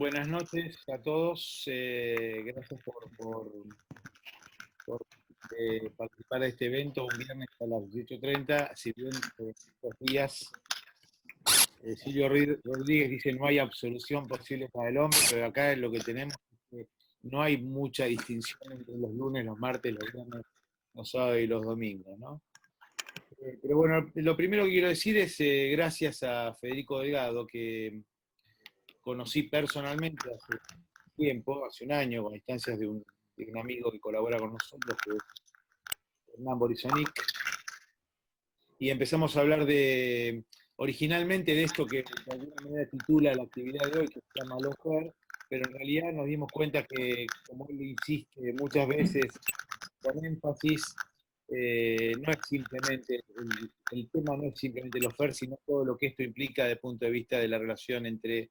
Buenas noches a todos. Gracias por, participar de este evento un viernes a las 18:30. Si bien estos días Silvio Rodríguez dice no hay absolución posible para el hombre, pero acá lo que tenemos es que no hay mucha distinción entre los lunes, los martes, los viernes, los sábados y los domingos, ¿no? Pero bueno, lo primero que quiero decir es gracias a Federico Delgado, que conocí personalmente hace tiempo, hace un año, con instancias de un amigo que colabora con nosotros, que es Hernán Borisonic, y empezamos a hablar originalmente de esto que de alguna manera titula la actividad de hoy, que se llama Lofer, pero en realidad nos dimos cuenta que, como él insiste muchas veces con énfasis, no es simplemente, el tema no es simplemente Lofer, sino todo lo que esto implica desde el punto de vista de la relación entre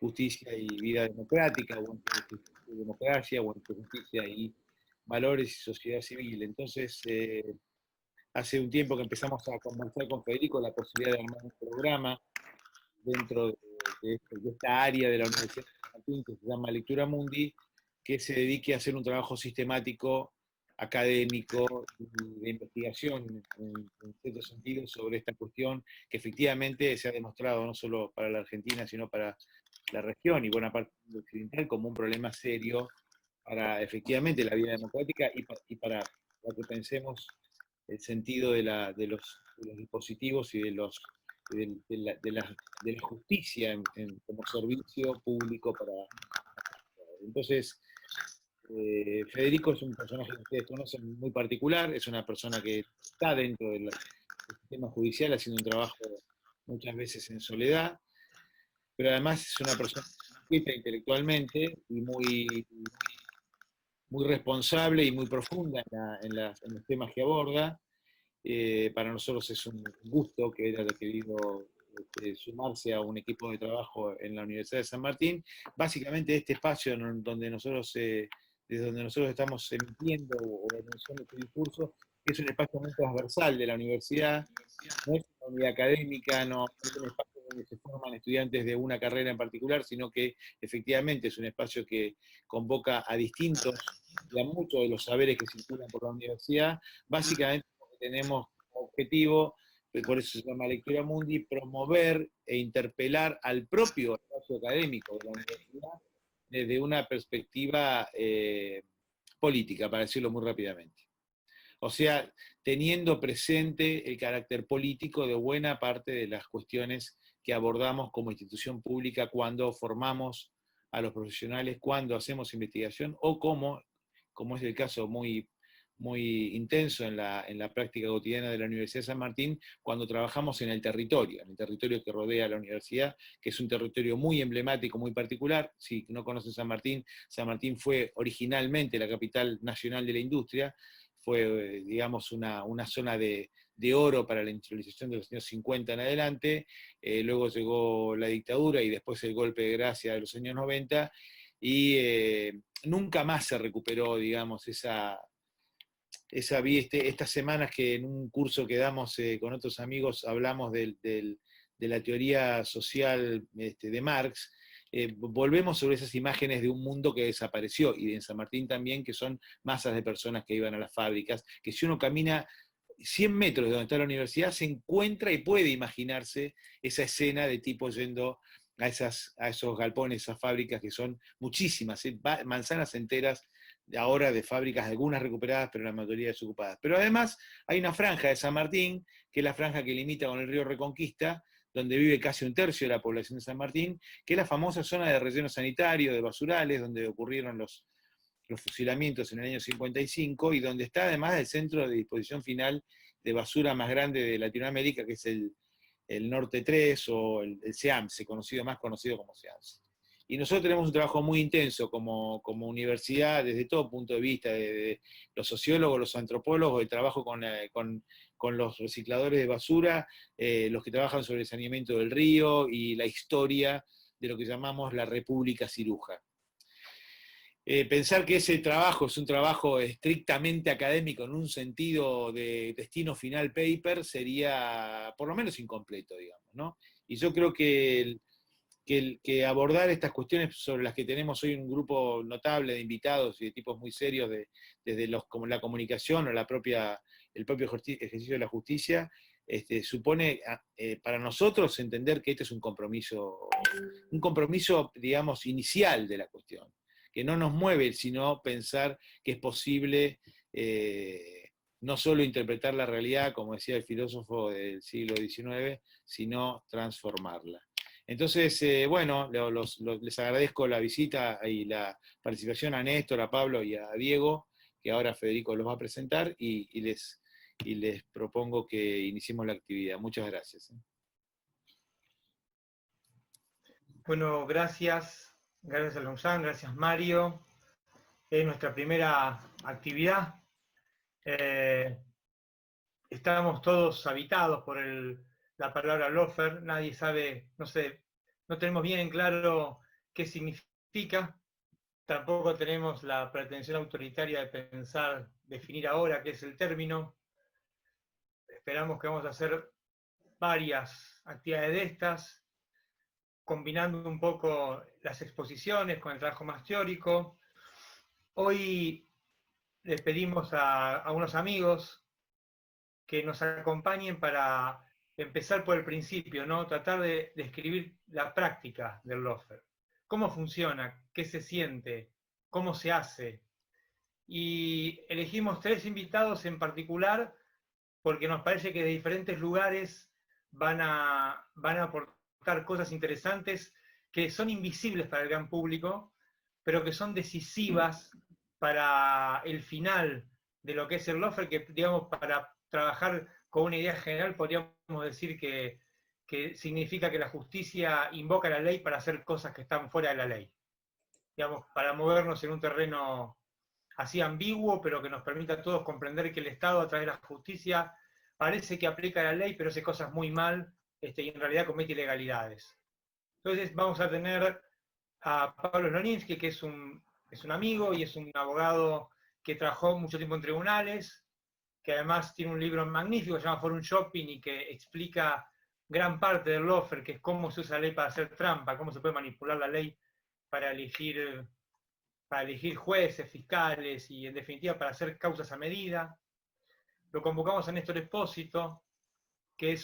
justicia y vida democrática, o entre justicia y democracia, o entre justicia y valores y sociedad civil. Entonces, hace un tiempo que empezamos a conversar con Federico la posibilidad de armar un programa dentro de esta área de la Universidad de San Martín que se llama Lectura Mundi, que se dedique a hacer un trabajo sistemático, académico y de investigación en cierto sentido sobre esta cuestión que efectivamente se ha demostrado no solo para la Argentina, sino para la región y buena parte del mundo occidental como un problema serio para efectivamente la vida democrática y para lo que pensemos el sentido de los dispositivos y de la justicia como servicio público para. Entonces, Federico es un personaje que ustedes conocen muy particular, es una persona que está dentro del sistema judicial haciendo un trabajo muchas veces en soledad, pero además es una persona inquieta intelectualmente y muy responsable y muy profunda en los temas que aborda. Para nosotros es un gusto que él haya querido sumarse a un equipo de trabajo en la Universidad de San Martín. Básicamente este espacio donde nosotros, desde donde nosotros estamos emitiendo o anunciando este discurso, que es un espacio muy transversal de la universidad, no es una unidad académica, no es un espacio donde se forman estudiantes de una carrera en particular, sino que efectivamente es un espacio que convoca a distintos y a muchos de los saberes que circulan por la universidad, básicamente porque tenemos como objetivo, por eso se llama Lectura Mundi, promover e interpelar al propio espacio académico de la universidad desde una perspectiva política, para decirlo muy rápidamente. O sea, teniendo presente el carácter político de buena parte de las cuestiones que abordamos como institución pública cuando formamos a los profesionales, cuando hacemos investigación o como es el caso muy intenso en la práctica cotidiana de la Universidad de San Martín, cuando trabajamos en el territorio que rodea a la universidad, que es un territorio muy emblemático, muy particular. Si no conocen San Martín, San Martín fue originalmente la capital nacional de la industria, fue, digamos, una zona de oro para la industrialización de los años 50 en adelante, luego llegó la dictadura y después el golpe de gracia de los años 90, y nunca más se recuperó, digamos, estas semanas que en un curso que damos con otros amigos hablamos de la teoría social de Marx. Volvemos sobre esas imágenes de un mundo que desapareció, y de San Martín también, que son masas de personas que iban a las fábricas, que si uno camina 100 metros de donde está la universidad, se encuentra y puede imaginarse esa escena de tipos yendo a esos galpones, esas fábricas que son muchísimas, manzanas enteras de ahora de fábricas, algunas recuperadas, pero la mayoría desocupadas. Pero además hay una franja de San Martín, que es la franja que limita con el río Reconquista, donde vive casi un tercio de la población de San Martín, que es la famosa zona de relleno sanitario, de basurales, donde ocurrieron los fusilamientos en el año 55, y donde está además el centro de disposición final de basura más grande de Latinoamérica, que es el Norte 3 o el SEAMSE, más conocido como SEAMSE. Y nosotros tenemos un trabajo muy intenso como universidad, desde todo punto de vista, de los sociólogos, los antropólogos, el trabajo con los recicladores de basura, los que trabajan sobre el saneamiento del río y la historia de lo que llamamos la República Ciruja. Pensar que ese trabajo es un trabajo estrictamente académico en un sentido de destino final paper sería por lo menos incompleto, digamos, ¿no? Y yo creo que que abordar estas cuestiones sobre las que tenemos hoy un grupo notable de invitados y de tipos muy serios, desde como la comunicación o el propio ejercicio de la justicia, supone para nosotros entender que este es un compromiso, digamos, inicial de la cuestión, que no nos mueve, sino pensar que es posible no solo interpretar la realidad, como decía el filósofo del siglo XIX, sino transformarla. Entonces, bueno, les agradezco la visita y la participación a Néstor, a Pablo y a Diego, que ahora Federico los va a presentar, y les propongo que iniciemos la actividad. Muchas gracias. Bueno, gracias Alonso, gracias Mario. Es nuestra primera actividad. Estamos todos habitados por la palabra loafer, nadie sabe, no tenemos bien en claro qué significa, tampoco tenemos la pretensión autoritaria de pensar, definir ahora qué es el término. Esperamos que vamos a hacer varias actividades de estas, combinando un poco las exposiciones con el trabajo más teórico. Hoy les pedimos a unos amigos que nos acompañen para empezar por el principio, ¿no? Tratar de describir la práctica del loafer. ¿Cómo funciona? ¿Qué se siente? ¿Cómo se hace? Y elegimos 3 invitados en particular porque nos parece que de diferentes lugares van a aportar cosas interesantes que son invisibles para el gran público, pero que son decisivas para el final de lo que es el loafer, que digamos para trabajar con una idea general podríamos decir que significa que la justicia invoca la ley para hacer cosas que están fuera de la ley. Digamos, para movernos en un terreno así ambiguo, pero que nos permita a todos comprender que el Estado, a través de la justicia, parece que aplica la ley, pero hace cosas muy mal, y en realidad comete ilegalidades. Entonces vamos a tener a Pablo Sloninsky, que es un amigo y es un abogado que trabajó mucho tiempo en tribunales, que además tiene un libro magnífico que se llama Forum Shopping y que explica gran parte del loafer, que es cómo se usa la ley para hacer trampa, cómo se puede manipular la ley para elegir jueces, fiscales y en definitiva para hacer causas a medida. Lo convocamos a Néstor Espósito, que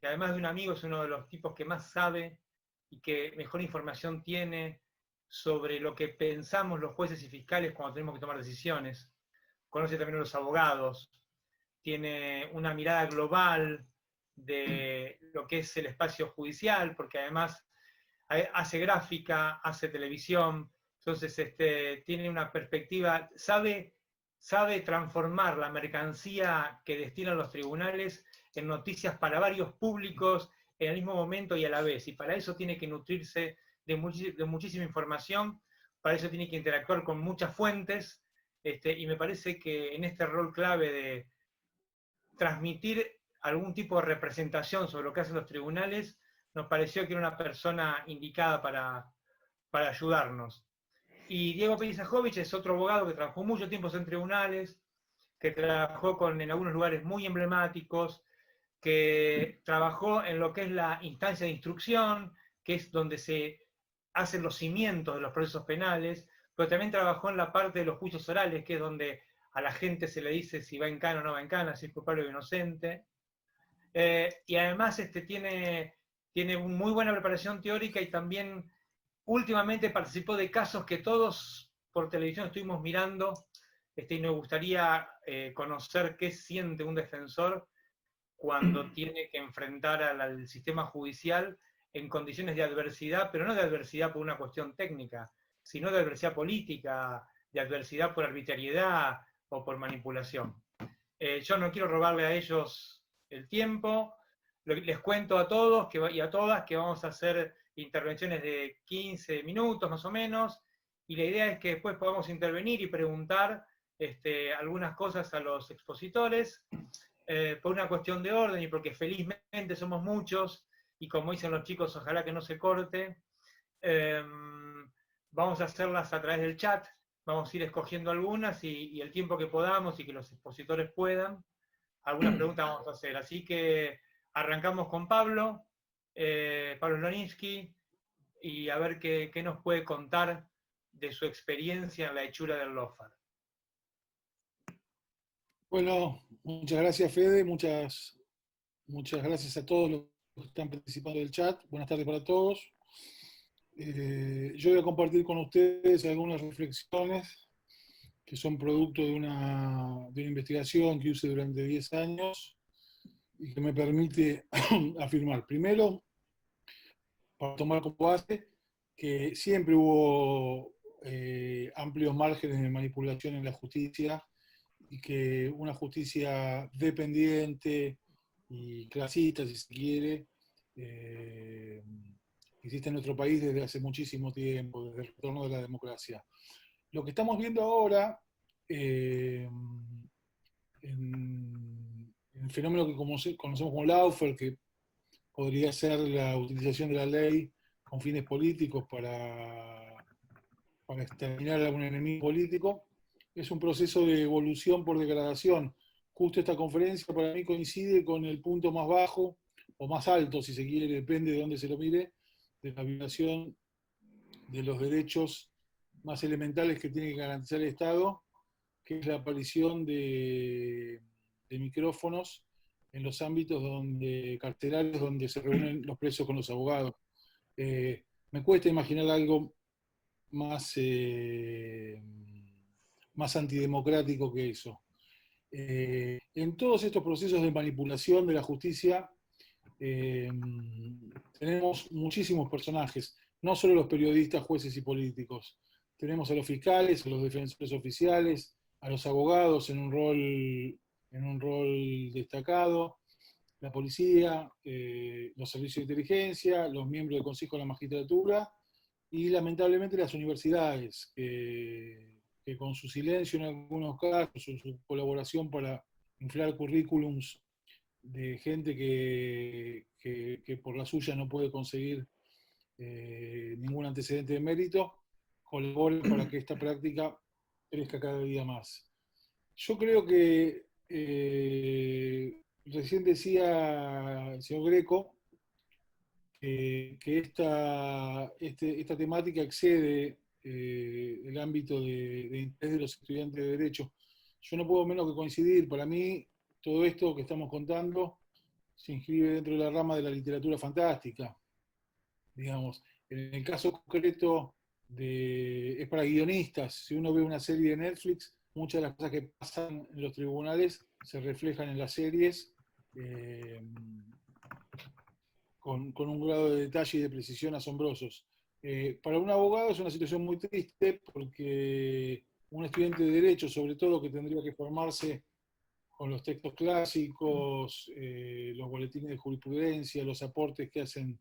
además de un amigo es uno de los tipos que más sabe y que mejor información tiene sobre lo que pensamos los jueces y fiscales cuando tenemos que tomar decisiones. Conoce también a los abogados, tiene una mirada global de lo que es el espacio judicial, porque además hace gráfica, hace televisión, entonces tiene una perspectiva, sabe transformar la mercancía que destinan los tribunales en noticias para varios públicos en el mismo momento y a la vez, y para eso tiene que nutrirse de muchísima información, para eso tiene que interactuar con muchas fuentes, y me parece que en este rol clave de transmitir algún tipo de representación sobre lo que hacen los tribunales, nos pareció que era una persona indicada para ayudarnos. Y Diego Pérez es otro abogado que trabajó mucho tiempo en tribunales, que trabajó en algunos lugares muy emblemáticos, que trabajó en lo que es la instancia de instrucción, que es donde se hacen los cimientos de los procesos penales, pero también trabajó en la parte de los juicios orales, que es donde a la gente se le dice si va en cana o no va en cana, si es culpable o inocente. Y además tiene muy buena preparación teórica y también últimamente participó de casos que todos por televisión estuvimos mirando, y nos gustaría conocer qué siente un defensor cuando tiene que enfrentar al sistema judicial en condiciones de adversidad, pero no de adversidad por una cuestión técnica, sino de adversidad política, de adversidad por arbitrariedad o por manipulación. Yo no quiero robarle a ellos el tiempo, les cuento a todos y a todas que vamos a hacer intervenciones de 15 minutos más o menos, y la idea es que después podamos intervenir y preguntar algunas cosas a los expositores, por una cuestión de orden y porque felizmente somos muchos, y como dicen los chicos, ojalá que no se corte, vamos a hacerlas a través del chat, vamos a ir escogiendo algunas y el tiempo que podamos y que los expositores puedan, algunas preguntas vamos a hacer. Así que arrancamos con Pablo Sloninsky, y a ver qué nos puede contar de su experiencia en la hechura del Lofer. Bueno, muchas gracias, Fede, muchas gracias a todos los que están participando del chat. Buenas tardes para todos. Yo voy a compartir con ustedes algunas reflexiones que son producto de una investigación que hice durante 10 años y que me permite afirmar, primero, para tomar como base, que siempre hubo amplios márgenes de manipulación en la justicia y que una justicia dependiente y clasista, si se quiere, existe en nuestro país desde hace muchísimo tiempo, desde el retorno de la democracia. Lo que estamos viendo ahora, en el fenómeno que conocemos como lawfare, que podría ser la utilización de la ley con fines políticos para exterminar a un enemigo político, es un proceso de evolución por degradación. Justo esta conferencia para mí coincide con el punto más bajo, o más alto, si se quiere, depende de dónde se lo mire, de la violación de los derechos más elementales que tiene que garantizar el Estado, que es la aparición de micrófonos en los ámbitos carcelarios donde se reúnen los presos con los abogados. Me cuesta imaginar algo más, más antidemocrático que eso. En todos estos procesos de manipulación de la justicia tenemos muchísimos personajes, no solo los periodistas, jueces y políticos. Tenemos a los fiscales, a los defensores oficiales, a los abogados en un rol destacado, la policía, los servicios de inteligencia, los miembros del Consejo de la Magistratura y lamentablemente las universidades, que con su silencio en algunos casos, su colaboración para inflar currículums de gente que por la suya no puede conseguir ningún antecedente de mérito, colaboren para que esta práctica crezca cada día más. Yo creo que recién decía el señor Greco que esta temática excede el ámbito de interés de los estudiantes de Derecho. Yo no puedo menos que coincidir. Para mí, todo esto que estamos contando se inscribe dentro de la rama de la literatura fantástica. Digamos, en el caso concreto es para guionistas. Si uno ve una serie de Netflix, muchas de las cosas que pasan en los tribunales se reflejan en las series. Con un grado de detalle y de precisión asombrosos. Para un abogado es una situación muy triste porque un estudiante de Derecho, sobre todo, que tendría que formarse con los textos clásicos, los boletines de jurisprudencia, los aportes que hacen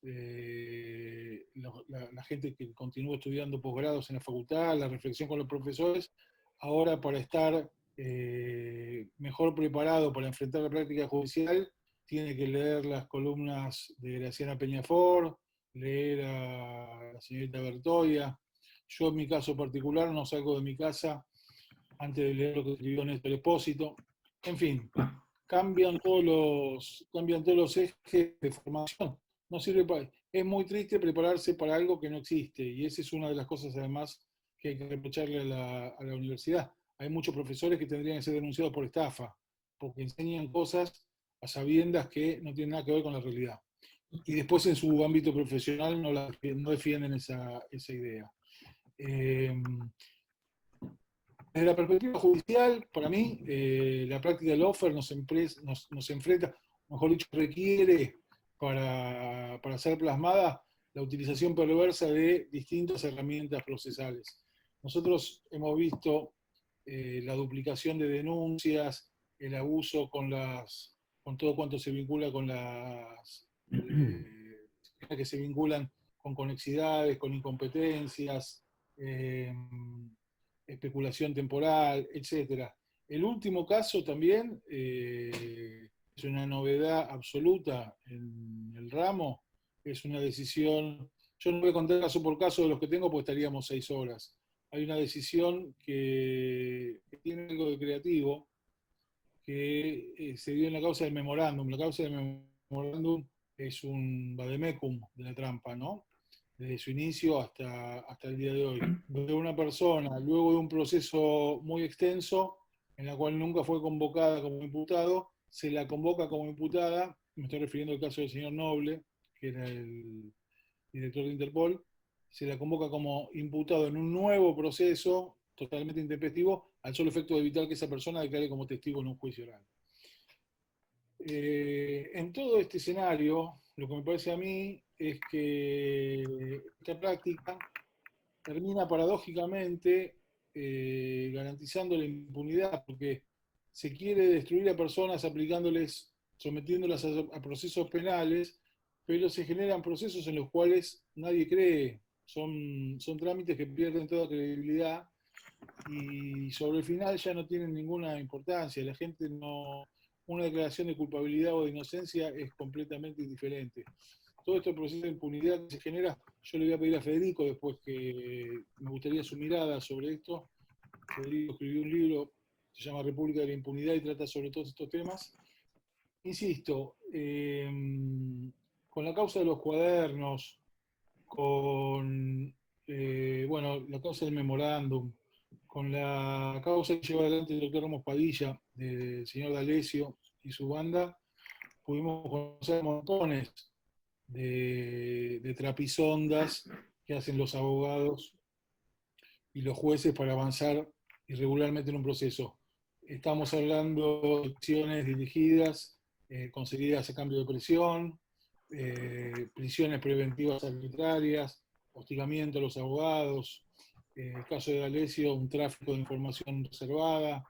la gente que continúa estudiando posgrados en la facultad, la reflexión con los profesores, ahora para estar mejor preparado para enfrentar la práctica judicial, tiene que leer las columnas de Graciana Peñafort, leer a la señorita Bertoia. Yo en mi caso particular no salgo de mi casa antes de leer lo que escribió Néstor Espósito. En fin, cambian todos los ejes de formación. No sirve para, es muy triste prepararse para algo que no existe, y esa es una de las cosas además que hay que reprocharle a la universidad. Hay muchos profesores que tendrían que ser denunciados por estafa, porque enseñan cosas a sabiendas que no tienen nada que ver con la realidad. Y después en su ámbito profesional no defienden esa idea. Desde la perspectiva judicial, para mí, la práctica del lawfare nos enfrenta, mejor dicho, requiere para ser plasmada la utilización perversa de distintas herramientas procesales. Nosotros hemos visto la duplicación de denuncias, el abuso con todo cuanto se vincula con las que se vinculan con conexidades, con incompetencias, especulación temporal, etc. El último caso también es una novedad absoluta en el ramo, es una decisión, yo no voy a contar caso por caso de los que tengo porque estaríamos 6 horas. Hay una decisión que tiene algo de creativo, que se dio en la causa del memorándum. La causa del memorándum es un vademecum de la trampa, ¿no? desde su inicio hasta el día de hoy. Donde una persona, luego de un proceso muy extenso, en la cual nunca fue convocada como imputado, se la convoca como imputada, me estoy refiriendo al caso del señor Noble, que era el director de Interpol, se la convoca como imputado en un nuevo proceso totalmente intempestivo, al solo efecto de evitar que esa persona declare como testigo en un juicio oral. En todo este escenario, lo que me parece a mí es que esta práctica termina paradójicamente garantizando la impunidad, porque se quiere destruir a personas aplicándoles, sometiéndolas a procesos penales, pero se generan procesos en los cuales nadie cree, son trámites que pierden toda credibilidad y sobre el final ya no tienen ninguna importancia, la gente no, una declaración de culpabilidad o de inocencia es completamente indiferente. Todo este proceso de impunidad que se genera, yo le voy a pedir a Federico después que me gustaría su mirada sobre esto. Federico escribió un libro, se llama República de la Impunidad y trata sobre todos estos temas. Insisto, con la causa de los cuadernos, con bueno, la causa del memorándum, con la causa que lleva adelante el doctor Ramos Padilla, del señor D'Alessio y su banda, pudimos conocer montones de trapisondas que hacen los abogados y los jueces para avanzar irregularmente en un proceso. Estamos hablando de acciones dirigidas, conseguidas a cambio de presión, prisiones preventivas arbitrarias, hostigamiento a los abogados, el caso de D'Alessio, un tráfico de información reservada,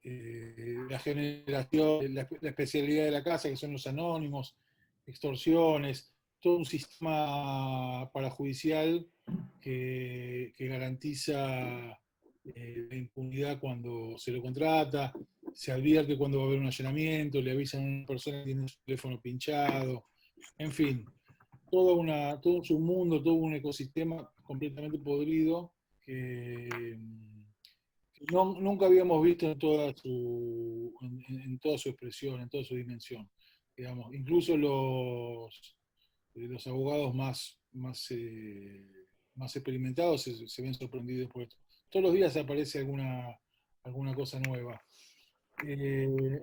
la generación, la especialidad de la casa, que son los anónimos, extorsiones, todo un sistema parajudicial que garantiza la impunidad cuando se lo contrata, se advierte cuando va a haber un allanamiento, le avisan a una persona que tiene su teléfono pinchado, en fin, todo un submundo, todo un ecosistema completamente podrido que nunca habíamos visto en toda su expresión, en toda su dimensión. Digamos, incluso los abogados más experimentados se ven sorprendidos por esto. Todos los días aparece alguna cosa nueva.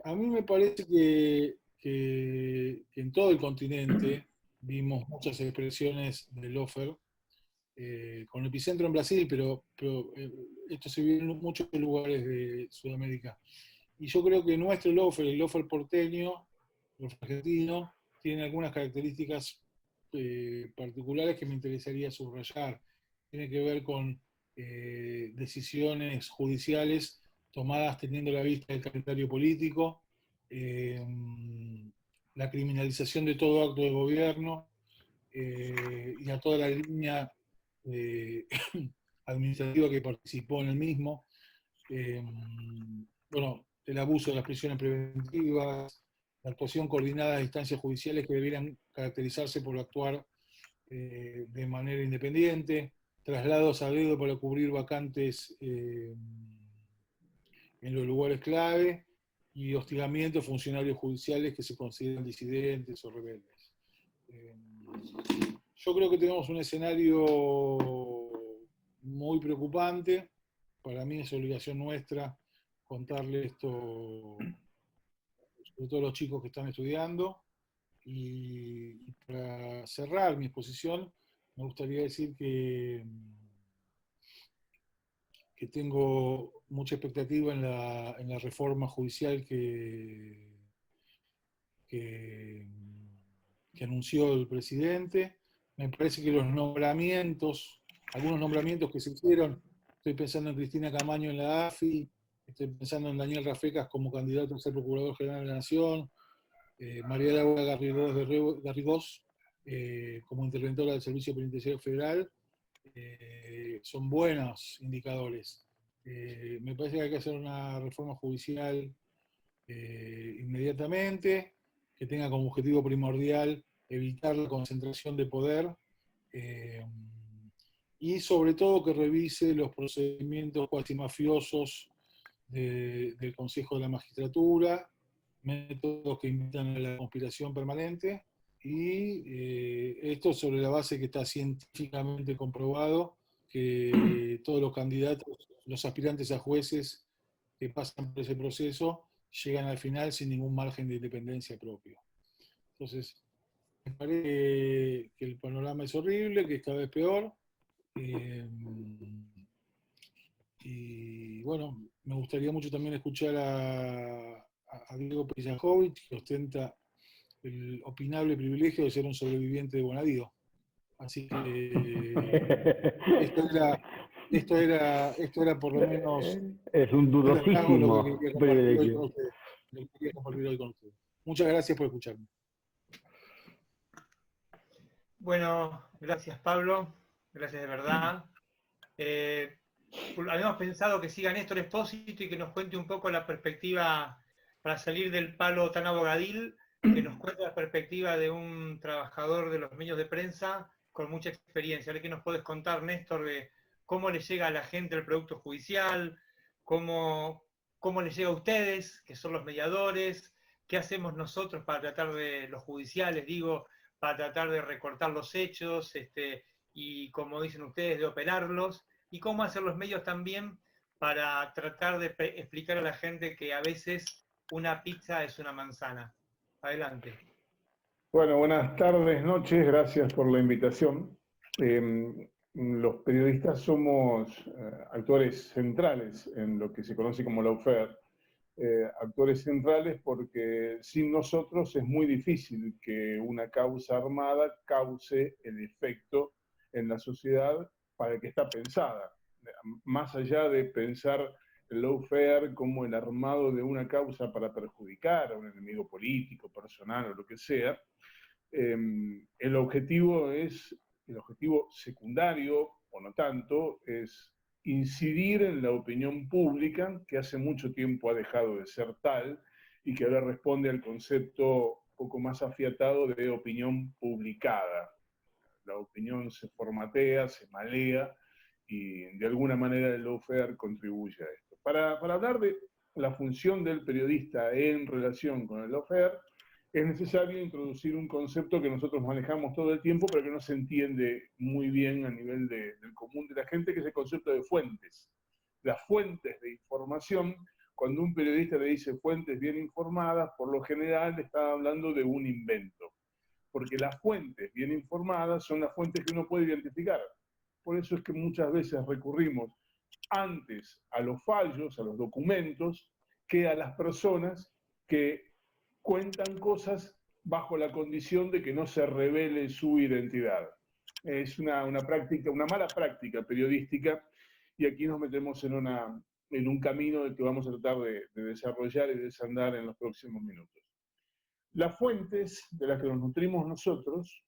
A mí me parece que en todo el continente vimos muchas expresiones del lawfare, con epicentro en Brasil, pero esto se vio en muchos lugares de Sudamérica. Y yo creo que nuestro lawfare, el lawfare porteño, el argentino, tiene algunas características particulares que me interesaría subrayar. Tiene que ver con decisiones judiciales tomadas teniendo la vista del calendario político, la criminalización de todo acto de gobierno y a toda la línea administrativa que participó en el mismo. Bueno, el abuso de las prisiones preventivas, la actuación coordinada de instancias judiciales que debieran caracterizarse por actuar de manera independiente, traslados a dedo para cubrir vacantes en los lugares clave y hostigamiento a funcionarios judiciales que se consideran disidentes o rebeldes. Yo creo que tenemos un escenario muy preocupante. Para mí es obligación nuestra contarle esto, sobre todo a los chicos que están estudiando. Y para cerrar mi exposición, me gustaría decir que tengo mucha expectativa en la reforma judicial que anunció el presidente. Me parece que los nombramientos, algunos nombramientos que se hicieron, estoy pensando en Cristina Camaño en la AFI, estoy pensando en Daniel Rafecas como candidato a ser Procurador General de la Nación, María Laura Garrigós como interventora del Servicio Penitenciario Federal, son buenos indicadores. Me parece que hay que hacer una reforma judicial inmediatamente, que tenga como objetivo primordial evitar la concentración de poder y sobre todo que revise los procedimientos cuasi mafiosos del Consejo de la Magistratura, métodos que invitan a la conspiración permanente y esto sobre la base que está científicamente comprobado que todos los candidatos, los aspirantes a jueces que pasan por ese proceso, llegan al final sin ningún margen de independencia propio. Entonces, me parece que el panorama es horrible, que es cada vez peor. Y bueno, me gustaría mucho también escuchar a Diego Pejajovic, que ostenta el opinable privilegio de ser un sobreviviente de Bonadío. Así que esto era por lo menos Es un rasgo lo que dudosísimo quería compartir hoy con privilegio. ustedes. Lo que quería compartir hoy con ustedes. Muchas gracias por escucharme. Bueno, gracias Pablo, gracias de verdad. Habíamos pensado que siga Néstor Espósito y que nos cuente un poco la perspectiva para salir del palo tan abogadil, que nos cuente la perspectiva de un trabajador de los medios de prensa con mucha experiencia. A ver qué nos puedes contar, Néstor, de cómo le llega a la gente el producto judicial, cómo les llega a ustedes, que son los mediadores, qué hacemos nosotros para tratar de, los judiciales, digo, para tratar de recortar los hechos, y como dicen ustedes, de operarlos, y cómo hacen los medios también para tratar de explicar a la gente que a veces una pizza es una manzana. Adelante. Bueno, buenas tardes, noches, gracias por la invitación. Los periodistas somos actores centrales en lo que se conoce como lawfare. Actores centrales porque sin nosotros es muy difícil que una causa armada cause el efecto en la sociedad para el que está pensada. Más allá de pensar el lawfare como el armado de una causa para perjudicar a un enemigo político, personal o lo que sea, el objetivo secundario, o no tanto, es incidir en la opinión pública, que hace mucho tiempo ha dejado de ser tal, y que ahora responde al concepto poco más afiatado de opinión publicada. La opinión se formatea, se malea, y de alguna manera el lawfare contribuye a esto. Para hablar de la función del periodista en relación con el lawfare, es necesario introducir un concepto que nosotros manejamos todo el tiempo, pero que no se entiende muy bien a nivel del común de la gente, que es el concepto de fuentes. Las fuentes de información, cuando un periodista le dice fuentes bien informadas, por lo general está hablando de un invento, porque las fuentes bien informadas son las fuentes que uno puede identificar. Por eso es que muchas veces recurrimos antes a los fallos, a los documentos, que a las personas que cuentan cosas bajo la condición de que no se revele su identidad. Es una práctica, una mala práctica periodística, y aquí nos metemos en un camino del que vamos a tratar de desarrollar y desandar en los próximos minutos. Las fuentes de las que nos nutrimos nosotros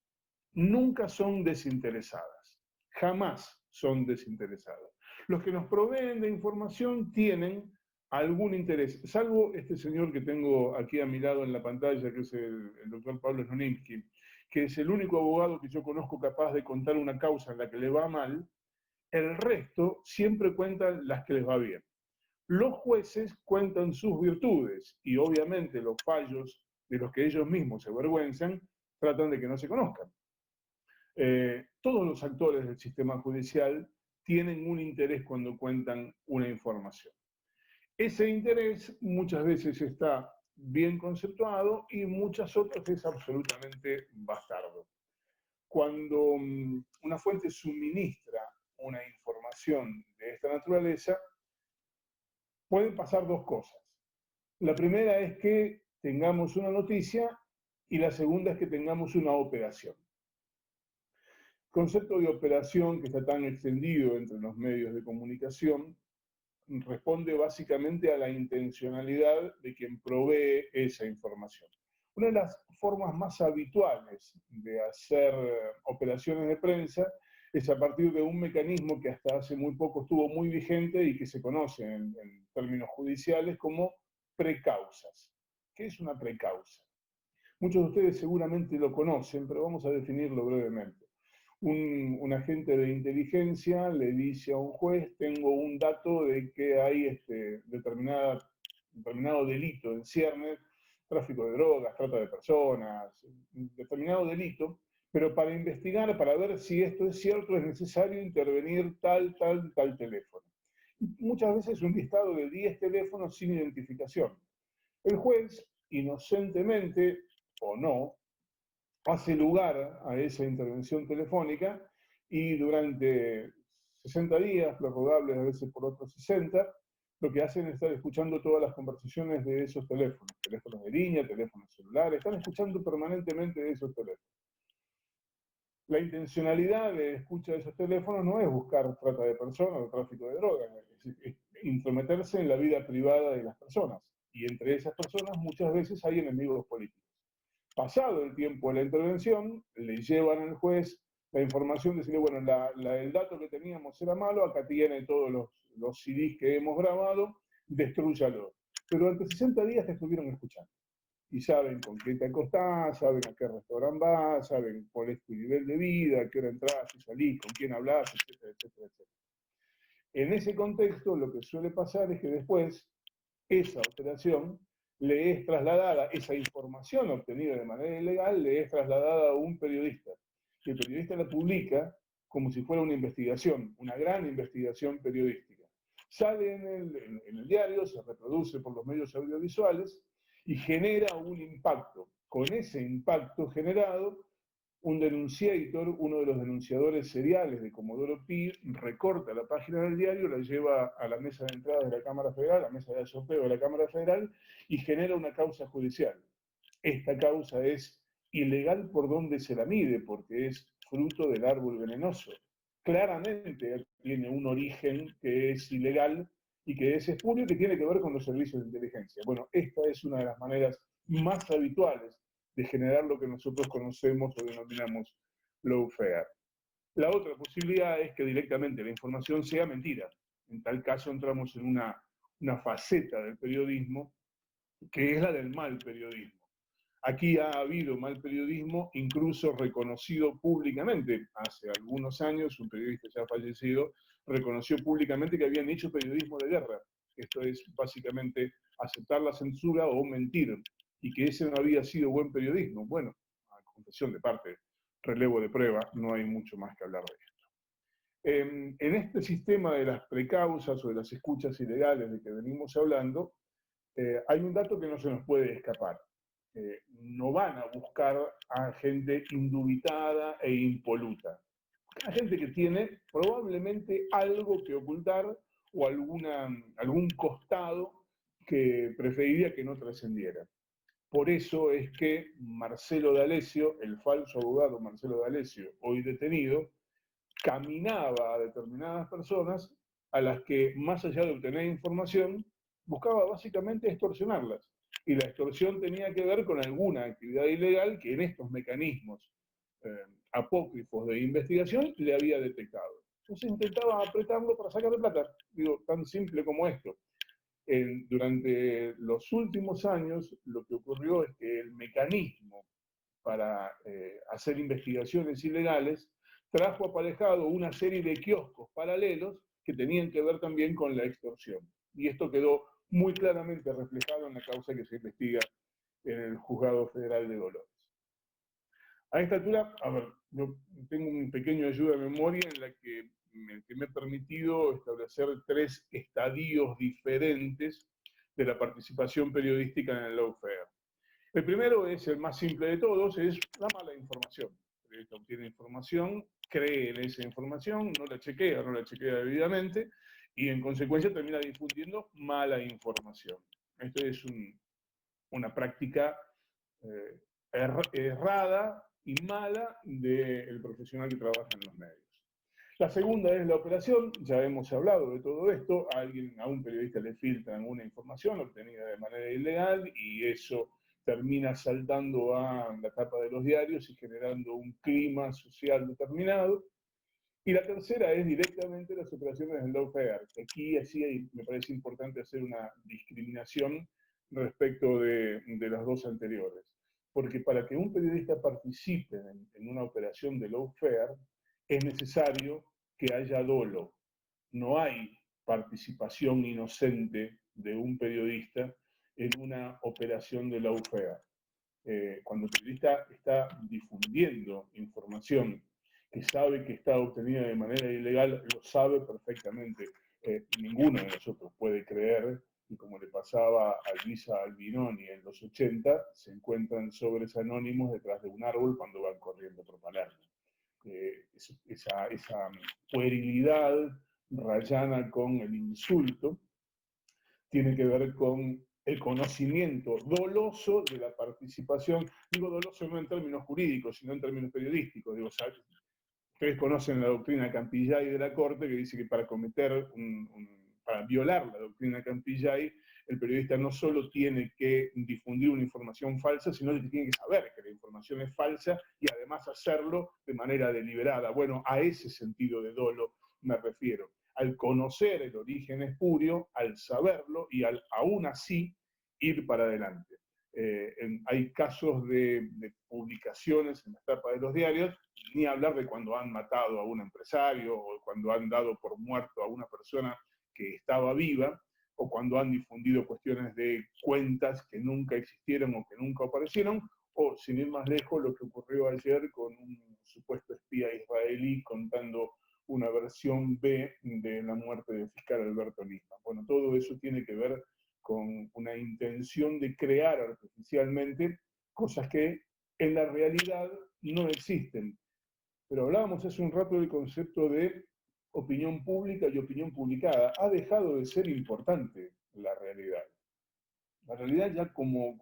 nunca son desinteresadas, jamás son desinteresadas. Los que nos proveen de información tienen algún interés, salvo este señor que tengo aquí a mi lado en la pantalla, que es el doctor Pablo Snonimsky, que es el único abogado que yo conozco capaz de contar una causa en la que le va mal. El resto siempre cuentan las que les va bien. Los jueces cuentan sus virtudes y obviamente los fallos de los que ellos mismos se avergüenzan tratan de que no se conozcan. Todos los actores del sistema judicial tienen un interés cuando cuentan una información. Ese interés muchas veces está bien conceptuado y muchas otras es absolutamente bastardo. Cuando una fuente suministra una información de esta naturaleza, pueden pasar dos cosas. La primera es que tengamos una noticia y la segunda es que tengamos una operación. El concepto de operación, que está tan extendido entre los medios de comunicación, responde básicamente a la intencionalidad de quien provee esa información. Una de las formas más habituales de hacer operaciones de prensa es a partir de un mecanismo que hasta hace muy poco estuvo muy vigente y que se conoce en términos judiciales como precausas. ¿Qué es una precausa? Muchos de ustedes seguramente lo conocen, pero vamos a definirlo brevemente. Un agente de inteligencia le dice a un juez: tengo un dato de que hay determinado delito en ciernes tráfico de drogas, trata de personas, determinado delito, pero para investigar, para ver si esto es cierto, es necesario intervenir tal teléfono. Muchas veces un listado de 10 teléfonos sin identificación. El juez, inocentemente o no, hace lugar a esa intervención telefónica y durante 60 días, prorrogables a veces por otros 60, lo que hacen es estar escuchando todas las conversaciones de esos teléfonos, teléfonos de línea, teléfonos celulares, están escuchando permanentemente de esos teléfonos. La intencionalidad de escucha de esos teléfonos no es buscar trata de personas o tráfico de drogas, es intrometerse en la vida privada de las personas. Y entre esas personas muchas veces hay enemigos políticos. Pasado el tiempo de la intervención, le llevan al juez la información, decirle, bueno, el dato que teníamos era malo, acá tiene todos los CDs que hemos grabado, destrúyalo. Pero durante 60 días te estuvieron escuchando. Y saben con quién te acostás, saben a qué restaurante vas, saben cuál es tu nivel de vida, a qué hora entras y salís, con quién hablas, etcétera, etcétera, etcétera. En ese contexto, lo que suele pasar es que después esa operación le es trasladada, esa información obtenida de manera ilegal, le es trasladada a un periodista. Y el periodista la publica como si fuera una investigación, una gran investigación periodística. Sale en el diario, se reproduce por los medios audiovisuales y genera un impacto. Con ese impacto generado, un denunciator, uno de los denunciadores seriales de Comodoro Pi, recorta la página del diario, la lleva a la mesa de entrada de la Cámara Federal, a la mesa de asopeo de la Cámara Federal, y genera una causa judicial. Esta causa es ilegal por donde se la mide, porque es fruto del árbol venenoso. Claramente tiene un origen que es ilegal y que es espurio, que tiene que ver con los servicios de inteligencia. Bueno, esta es una de las maneras más habituales de generar lo que nosotros conocemos o denominamos lawfare. La otra posibilidad es que directamente la información sea mentira. En tal caso entramos en una faceta del periodismo que es la del mal periodismo. Aquí ha habido mal periodismo, incluso reconocido públicamente. Hace algunos años, un periodista ya fallecido reconoció públicamente que habían hecho periodismo de guerra. Esto es básicamente aceptar la censura o mentir, y que ese no había sido buen periodismo. Bueno, a confesión de parte, relevo de prueba, no hay mucho más que hablar de esto. En este sistema de las precausas o de las escuchas ilegales de que venimos hablando, hay un dato que no se nos puede escapar. No van a buscar a gente indubitada e impoluta. A gente que tiene probablemente algo que ocultar o algún costado que preferiría que no trascendiera. Por eso es que Marcelo D'Alessio, el falso abogado Marcelo D'Alessio, hoy detenido, caminaba a determinadas personas a las que, más allá de obtener información, buscaba básicamente extorsionarlas. Y la extorsión tenía que ver con alguna actividad ilegal que en estos mecanismos apócrifos de investigación le había detectado. Entonces intentaba apretarlo para sacarle plata. Digo, tan simple como esto. Durante los últimos años, lo que ocurrió es que el mecanismo para hacer investigaciones ilegales trajo aparejado una serie de kioscos paralelos que tenían que ver también con la extorsión. Y esto quedó muy claramente reflejado en la causa que se investiga en el Juzgado Federal de Dolores. A esta altura, a ver, yo tengo un pequeño ayuda de memoria en la que me he permitido establecer 3 estadios diferentes de la participación periodística en el lawfare. El primero es el más simple de todos, es la mala información. El periodista obtiene información, cree en esa información, no la chequea debidamente, y en consecuencia termina difundiendo mala información. Esto es una práctica errada y mala del profesional que trabaja en los medios. La segunda es la operación, ya hemos hablado de todo esto, a un periodista le filtran una información obtenida de manera ilegal y eso termina saltando a la tapa de los diarios y generando un clima social determinado. Y la tercera es directamente las operaciones del lawfare. Aquí así me parece importante hacer una discriminación respecto de las dos anteriores. Porque para que un periodista participe en una operación de lawfare, es necesario que haya dolo. No hay participación inocente de un periodista en una operación de lawfare. Cuando el periodista está difundiendo información que sabe que está obtenida de manera ilegal, lo sabe perfectamente. Ninguno de nosotros puede creer, y como le pasaba a Luisa Albinoni en los 80, se encuentran sobres anónimos detrás de un árbol cuando van corriendo por Palermo. Esa puerilidad rayana con el insulto tiene que ver con el conocimiento doloso de la participación, digo doloso no en términos jurídicos, sino en términos periodísticos. Digo, ¿sabes? Ustedes conocen la doctrina Campillay de la Corte, que dice que para para violar la doctrina Campillay, el periodista no solo tiene que difundir una información falsa, sino que tiene que saber que la información es falsa y además hacerlo de manera deliberada. Bueno, a ese sentido de dolo me refiero. Al conocer el origen espurio, al saberlo y al aún así ir para adelante. Hay casos de publicaciones en las tapas de los diarios, ni hablar de cuando han matado a un empresario o cuando han dado por muerto a una persona que estaba viva, o cuando han difundido cuestiones de cuentas que nunca existieron o que nunca aparecieron, o sin ir más lejos, lo que ocurrió ayer con un supuesto espía israelí contando una versión B de la muerte del fiscal Alberto Nisman. Bueno, todo eso tiene que ver con una intención de crear artificialmente cosas que en la realidad no existen. Pero hablábamos hace un rato del concepto de opinión pública y opinión publicada. Ha dejado de ser importante la realidad. La realidad ya como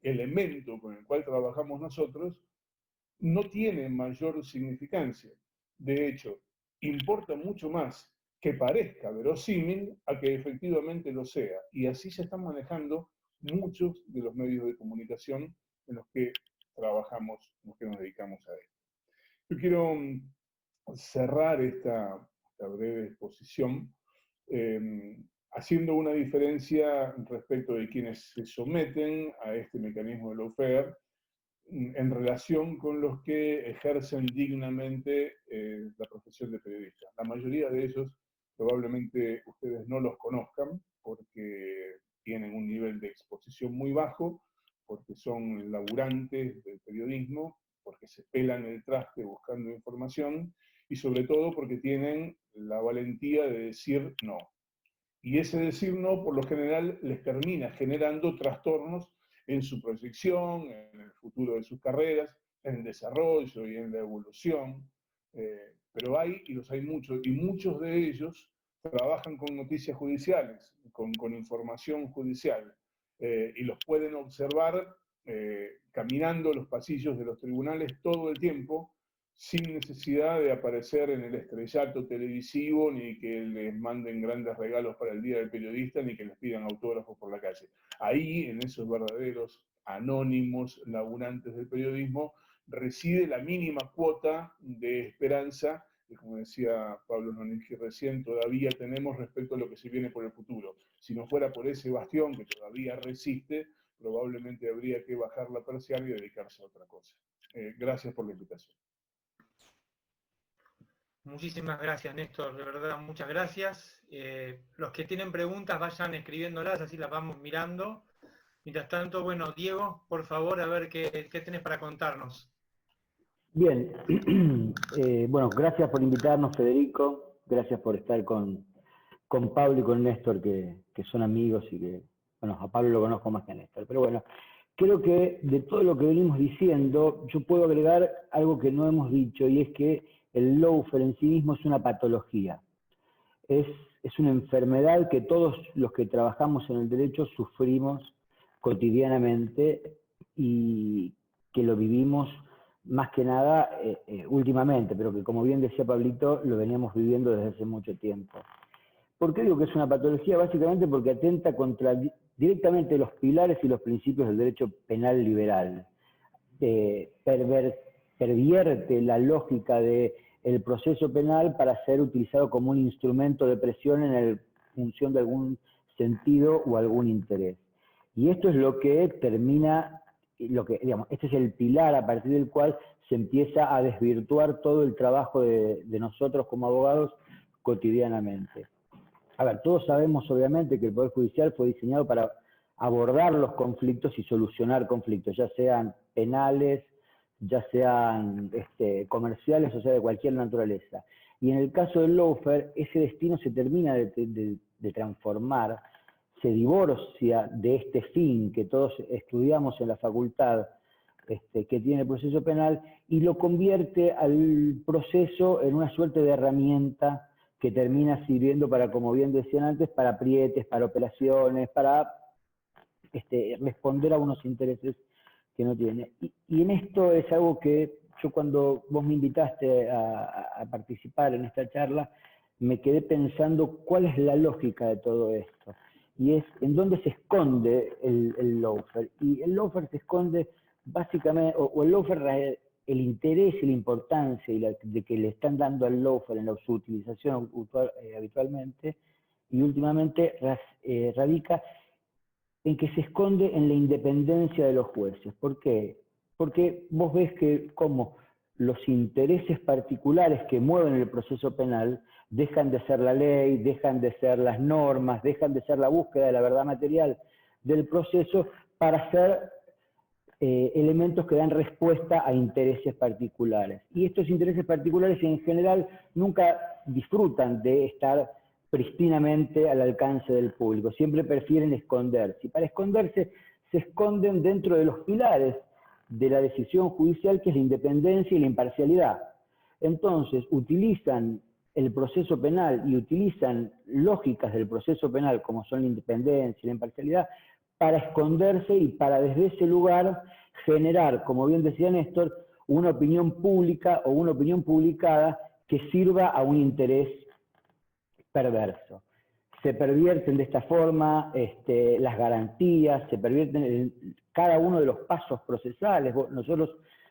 elemento con el cual trabajamos nosotros no tiene mayor significancia. De hecho, importa mucho más que parezca verosímil a que efectivamente lo sea. Y así se están manejando muchos de los medios de comunicación en los que trabajamos, en los que nos dedicamos a esto. Yo quiero cerrar esta breve exposición haciendo una diferencia respecto de quienes se someten a este mecanismo de lawfare en relación con los que ejercen dignamente la profesión de periodista. La mayoría de ellos probablemente ustedes no los conozcan porque tienen un nivel de exposición muy bajo, porque son laburantes del periodismo, porque se pelan el traste buscando información y sobre todo porque tienen la valentía de decir no. Y ese decir no, por lo general, les termina generando trastornos en su proyección, en el futuro de sus carreras, en el desarrollo y en la evolución. Pero hay, y los hay muchos, y muchos de ellos trabajan con noticias judiciales, con información judicial, y los pueden observar caminando los pasillos de los tribunales todo el tiempo, sin necesidad de aparecer en el estrellato televisivo, ni que les manden grandes regalos para el Día del Periodista, ni que les pidan autógrafos por la calle. Ahí, en esos verdaderos anónimos laburantes del periodismo, reside la mínima cuota de esperanza que, como decía Pablo Nonigi recién, todavía tenemos respecto a lo que se viene por el futuro. Si no fuera por ese bastión que todavía resiste, probablemente habría que bajar la persiana y dedicarse a otra cosa. Gracias por la invitación. Muchísimas gracias, Néstor, de verdad, muchas gracias. Los que tienen preguntas vayan escribiéndolas, así las vamos mirando. Mientras tanto, bueno, Diego, por favor, a ver qué tenés para contarnos. Bien, bueno, gracias por invitarnos, Federico, gracias por estar con Pablo y con Néstor, que son amigos y que, bueno, a Pablo lo conozco más que a Néstor, pero bueno, creo que de todo lo que venimos diciendo, yo puedo agregar algo que no hemos dicho, y es que el lawfare en sí mismo es una patología. Es una enfermedad que todos los que trabajamos en el derecho sufrimos cotidianamente y que lo vivimos más que nada últimamente, pero que, como bien decía Pablito, lo veníamos viviendo desde hace mucho tiempo. ¿Por qué digo que es una patología? Básicamente porque atenta contra directamente los pilares y los principios del derecho penal liberal. Pervierte la lógica del proceso penal para ser utilizado como un instrumento de presión en función de algún sentido o algún interés. Y esto es lo que termina, digamos, este es el pilar a partir del cual se empieza a desvirtuar todo el trabajo de nosotros como abogados cotidianamente. A ver, todos sabemos obviamente que el Poder Judicial fue diseñado para abordar los conflictos y solucionar conflictos, ya sean penales, ya sean comerciales, o sea, de cualquier naturaleza. Y en el caso del lawfare, ese destino se termina de transformar, se divorcia de este fin que todos estudiamos en la facultad, que tiene el proceso penal, y lo convierte al proceso en una suerte de herramienta que termina sirviendo para, como bien decían antes, para aprietes, para operaciones, para responder a unos intereses que no tiene. Y en esto es algo que yo, cuando vos me invitaste a participar en esta charla, me quedé pensando cuál es la lógica de todo esto. Y es en dónde se esconde el lawfare. Y el lawfare se esconde básicamente, o el lawfare, el interés y la importancia de que le están dando al lawfare en su utilización habitualmente, y últimamente radica en que se esconde en la independencia de los jueces. ¿Por qué? Porque vos ves que como los intereses particulares que mueven el proceso penal dejan de ser la ley, dejan de ser las normas, dejan de ser la búsqueda de la verdad material del proceso para ser elementos que dan respuesta a intereses particulares. Y estos intereses particulares en general nunca disfrutan de estar pristinamente al alcance del público, siempre prefieren esconderse. Y para esconderse se esconden dentro de los pilares de la decisión judicial, que es la independencia y la imparcialidad. Entonces, utilizan el proceso penal y utilizan lógicas del proceso penal, como son la independencia y la imparcialidad, para esconderse y para desde ese lugar generar, como bien decía Néstor, una opinión pública o una opinión publicada que sirva a un interés perverso. Se pervierten de esta forma las garantías, se pervierten cada uno de los pasos procesales. Nosotros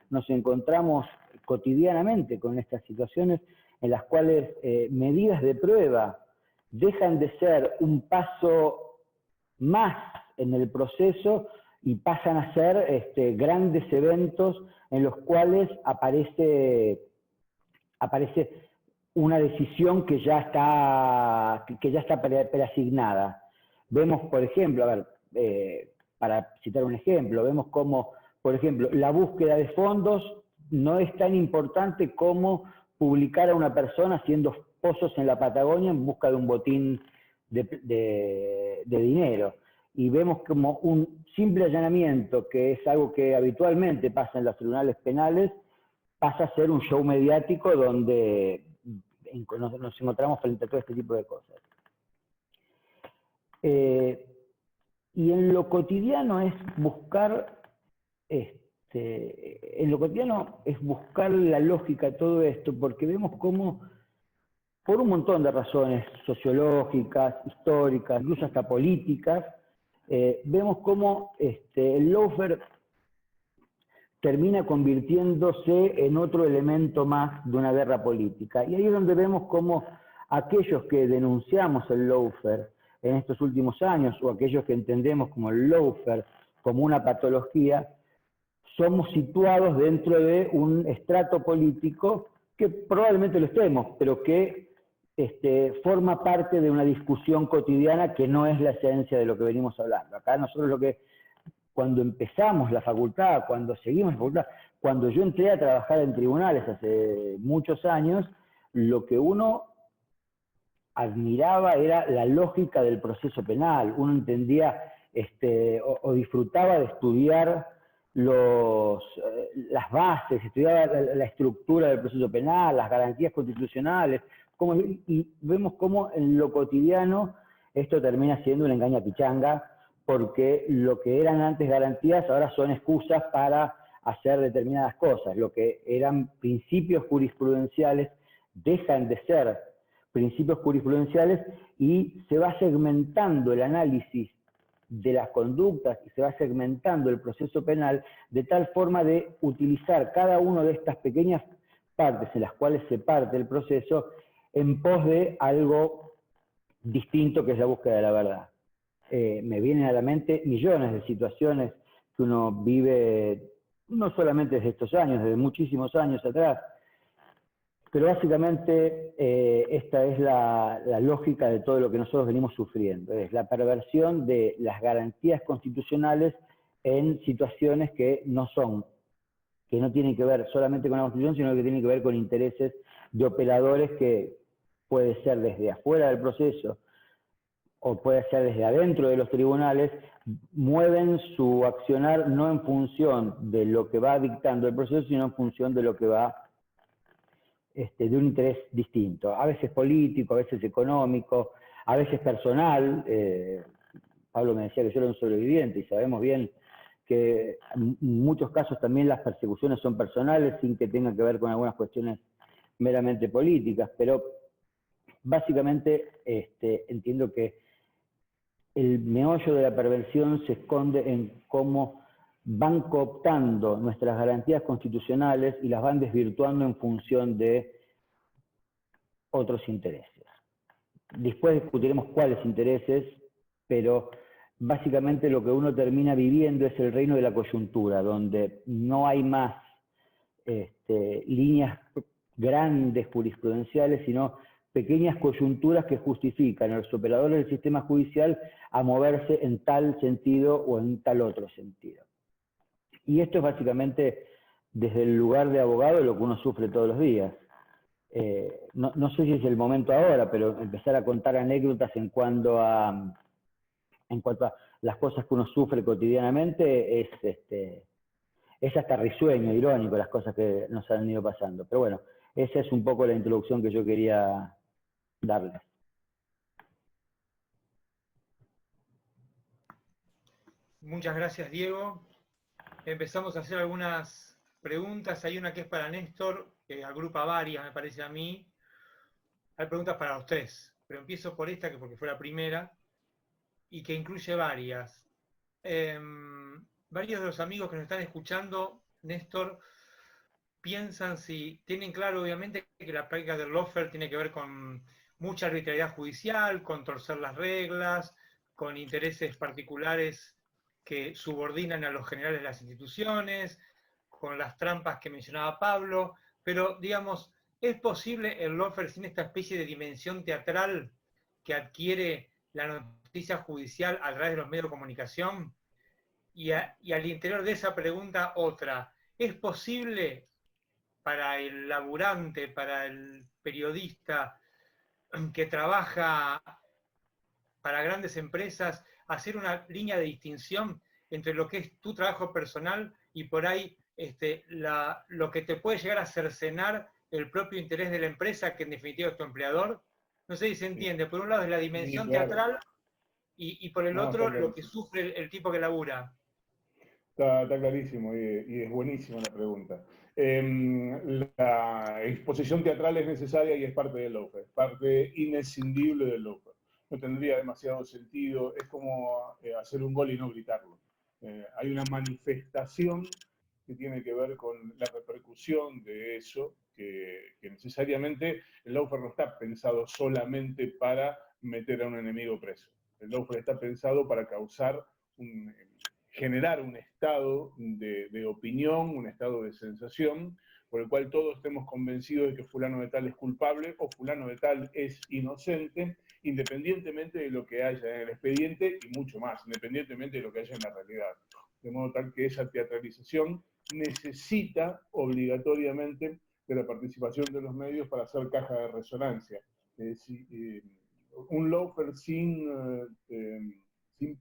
nos encontramos cotidianamente con estas situaciones en las cuales medidas de prueba dejan de ser un paso más en el proceso y pasan a ser grandes eventos en los cuales aparece una decisión que ya está preasignada. Vemos, por ejemplo, para citar un ejemplo, vemos como, por ejemplo, la búsqueda de fondos no es tan importante como publicar a una persona haciendo pozos en la Patagonia en busca de un botín de dinero. Y vemos como un simple allanamiento, que es algo que habitualmente pasa en los tribunales penales, pasa a ser un show mediático donde nos encontramos frente a todo este tipo de cosas. Y en lo cotidiano es buscar, la lógica de todo esto, porque vemos cómo, por un montón de razones sociológicas, históricas, incluso hasta políticas, vemos cómo el lawfare termina convirtiéndose en otro elemento más de una guerra política. Y ahí es donde vemos cómo aquellos que denunciamos el lawfare en estos últimos años, o aquellos que entendemos como el lawfare como una patología, somos situados dentro de un estrato político que probablemente lo estemos, pero que forma parte de una discusión cotidiana que no es la esencia de lo que venimos hablando. Acá nosotros cuando empezamos la facultad, cuando seguimos la facultad, cuando yo entré a trabajar en tribunales hace muchos años, lo que uno admiraba era la lógica del proceso penal. Uno entendía o disfrutaba de estudiar las bases, estudiaba la estructura del proceso penal, las garantías constitucionales, y vemos cómo en lo cotidiano esto termina siendo una engaña pichanga, porque lo que eran antes garantías ahora son excusas para hacer determinadas cosas. Lo que eran principios jurisprudenciales dejan de ser principios jurisprudenciales y se va segmentando el análisis de las conductas y se va segmentando el proceso penal de tal forma de utilizar cada una de estas pequeñas partes en las cuales se parte el proceso en pos de algo distinto, que es la búsqueda de la verdad. Me vienen a la mente millones de situaciones que uno vive, no solamente desde estos años, desde muchísimos años atrás, Pero básicamente esta es la lógica de todo lo que nosotros venimos sufriendo, es la perversión de las garantías constitucionales en situaciones que no tienen que ver solamente con la Constitución, sino que tienen que ver con intereses de operadores que puede ser desde afuera del proceso o puede ser desde adentro de los tribunales, mueven su accionar no en función de lo que va dictando el proceso, sino en función de lo que va de un interés distinto, a veces político, a veces económico, a veces personal. Pablo me decía que yo era un sobreviviente y sabemos bien que en muchos casos también las persecuciones son personales sin que tengan que ver con algunas cuestiones meramente políticas, pero básicamente entiendo que el meollo de la perversión se esconde en cómo van cooptando nuestras garantías constitucionales y las van desvirtuando en función de otros intereses. Después discutiremos cuáles intereses, pero básicamente lo que uno termina viviendo es el reino de la coyuntura, donde no hay más líneas grandes jurisprudenciales, sino pequeñas coyunturas que justifican a los operadores del sistema judicial a moverse en tal sentido o en tal otro sentido. Y esto es básicamente desde el lugar de abogado lo que uno sufre todos los días. No sé si es el momento ahora, pero empezar a contar anécdotas en cuanto a las cosas que uno sufre cotidianamente es hasta risueño, irónico, las cosas que nos han ido pasando. Pero bueno, esa es un poco la introducción que yo quería darles. Muchas gracias, Diego. Empezamos a hacer algunas preguntas. Hay una que es para Néstor, que agrupa varias, me parece a mí. Hay preguntas para los tres, pero empiezo por esta, que porque fue la primera, y que incluye varias. Varios de los amigos que nos están escuchando, Néstor, piensan si tienen claro, obviamente, que la práctica del lawfare tiene que ver con mucha arbitrariedad judicial, con torcer las reglas, con intereses particulares que subordinan a los generales de las instituciones, con las trampas que mencionaba Pablo, pero, digamos, ¿es posible el lawfare sin esta especie de dimensión teatral que adquiere la noticia judicial a través de los medios de comunicación? Y al interior de esa pregunta, otra. ¿Es posible para el laburante, para el periodista que trabaja para grandes empresas, hacer una línea de distinción entre lo que es tu trabajo personal y por ahí lo que te puede llegar a cercenar el propio interés de la empresa, que en definitiva es tu empleador? No sé si se entiende. Por un lado es la dimensión teatral y por el otro lo que sufre el tipo que labura. Está clarísimo y es buenísima la pregunta. La exposición teatral es necesaria y es parte del lawfare, parte inescindible del lawfare. No tendría demasiado sentido, es como hacer un gol y no gritarlo. Hay una manifestación que tiene que ver con la repercusión de eso, que necesariamente el lawfare no está pensado solamente para meter a un enemigo preso. El lawfare está pensado para causar generar un estado de opinión, un estado de sensación, por el cual todos estemos convencidos de que fulano de tal es culpable o fulano de tal es inocente, independientemente de lo que haya en el expediente y mucho más, independientemente de lo que haya en la realidad. De modo tal que esa teatralización necesita obligatoriamente de la participación de los medios para hacer caja de resonancia. Un lawfare sin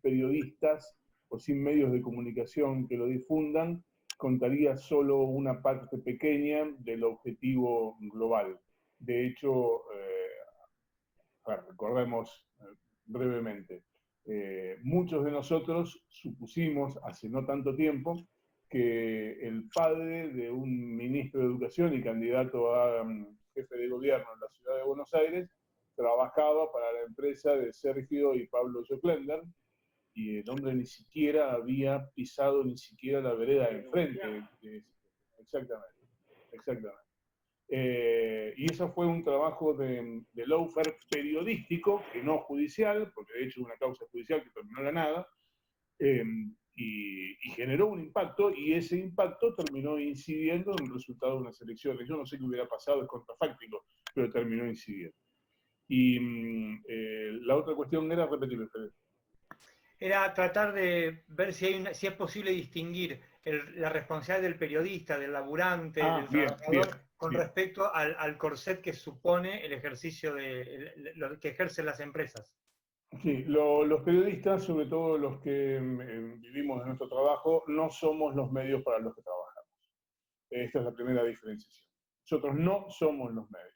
periodistas o sin medios de comunicación que lo difundan, contaría solo una parte pequeña del objetivo global. De hecho, recordemos brevemente, muchos de nosotros supusimos hace no tanto tiempo que el padre de un ministro de Educación y candidato a jefe de gobierno en la ciudad de Buenos Aires trabajaba para la empresa de Sergio y Pablo Joclender, y el hombre ni siquiera había pisado ni siquiera la vereda de enfrente. Exactamente. Y eso fue un trabajo de lawfare periodístico, que no judicial, porque de hecho una causa judicial que terminó en la nada, y generó un impacto, y ese impacto terminó incidiendo en el resultado de unas elecciones. Yo no sé qué hubiera pasado, es contrafáctico, pero terminó incidiendo. Y la otra cuestión era, repetirme, Fede. Era tratar de ver si es posible distinguir la responsabilidad del periodista, del laburante, del trabajador, con respecto al corset que supone el ejercicio lo que ejercen las empresas. Sí, los periodistas, sobre todo los que vivimos de nuestro trabajo, no somos los medios para los que trabajamos. Esta es la primera diferenciación. Nosotros no somos los medios.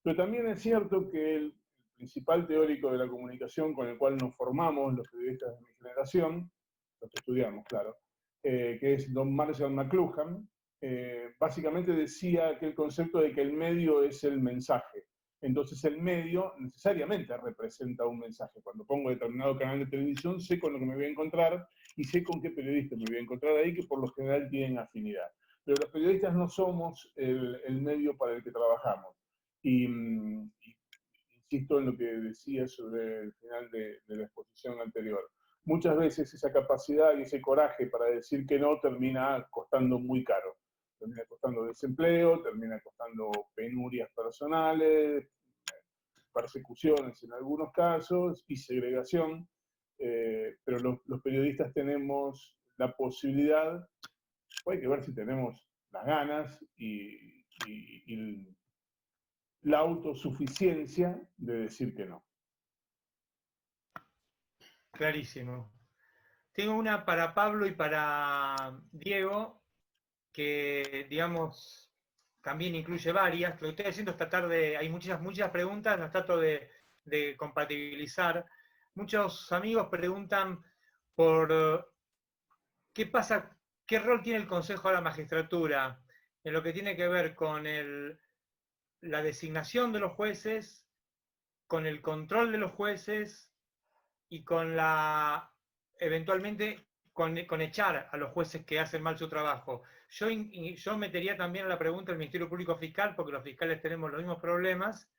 Pero también es cierto que el principal teórico de la comunicación con el cual nos formamos los periodistas de mi generación, los que estudiamos, claro, que es don Marshall McLuhan, básicamente decía aquel concepto de que el medio es el mensaje. Entonces el medio necesariamente representa un mensaje. Cuando pongo determinado canal de televisión, sé con lo que me voy a encontrar y sé con qué periodista me voy a encontrar ahí, que por lo general tienen afinidad. Pero los periodistas no somos el medio para el que trabajamos. Y insisto en lo que decía sobre el final de la exposición anterior. Muchas veces esa capacidad y ese coraje para decir que no termina costando muy caro. Termina costando desempleo, termina costando penurias personales, persecuciones en algunos casos y segregación, pero los periodistas tenemos la posibilidad, hay que ver si tenemos las ganas y la autosuficiencia de decir que no. Clarísimo. Tengo una para Pablo y para Diego, que digamos también incluye varias. Lo que estoy haciendo esta tarde, hay muchas preguntas, las trato de compatibilizar. Muchos amigos preguntan por qué pasa, qué rol tiene el Consejo de la Magistratura en lo que tiene que ver con la designación de los jueces, con el control de los jueces y con eventualmente con echar a los jueces que hacen mal su trabajo. Yo metería también la pregunta del Ministerio Público Fiscal, porque los fiscales tenemos los mismos problemas,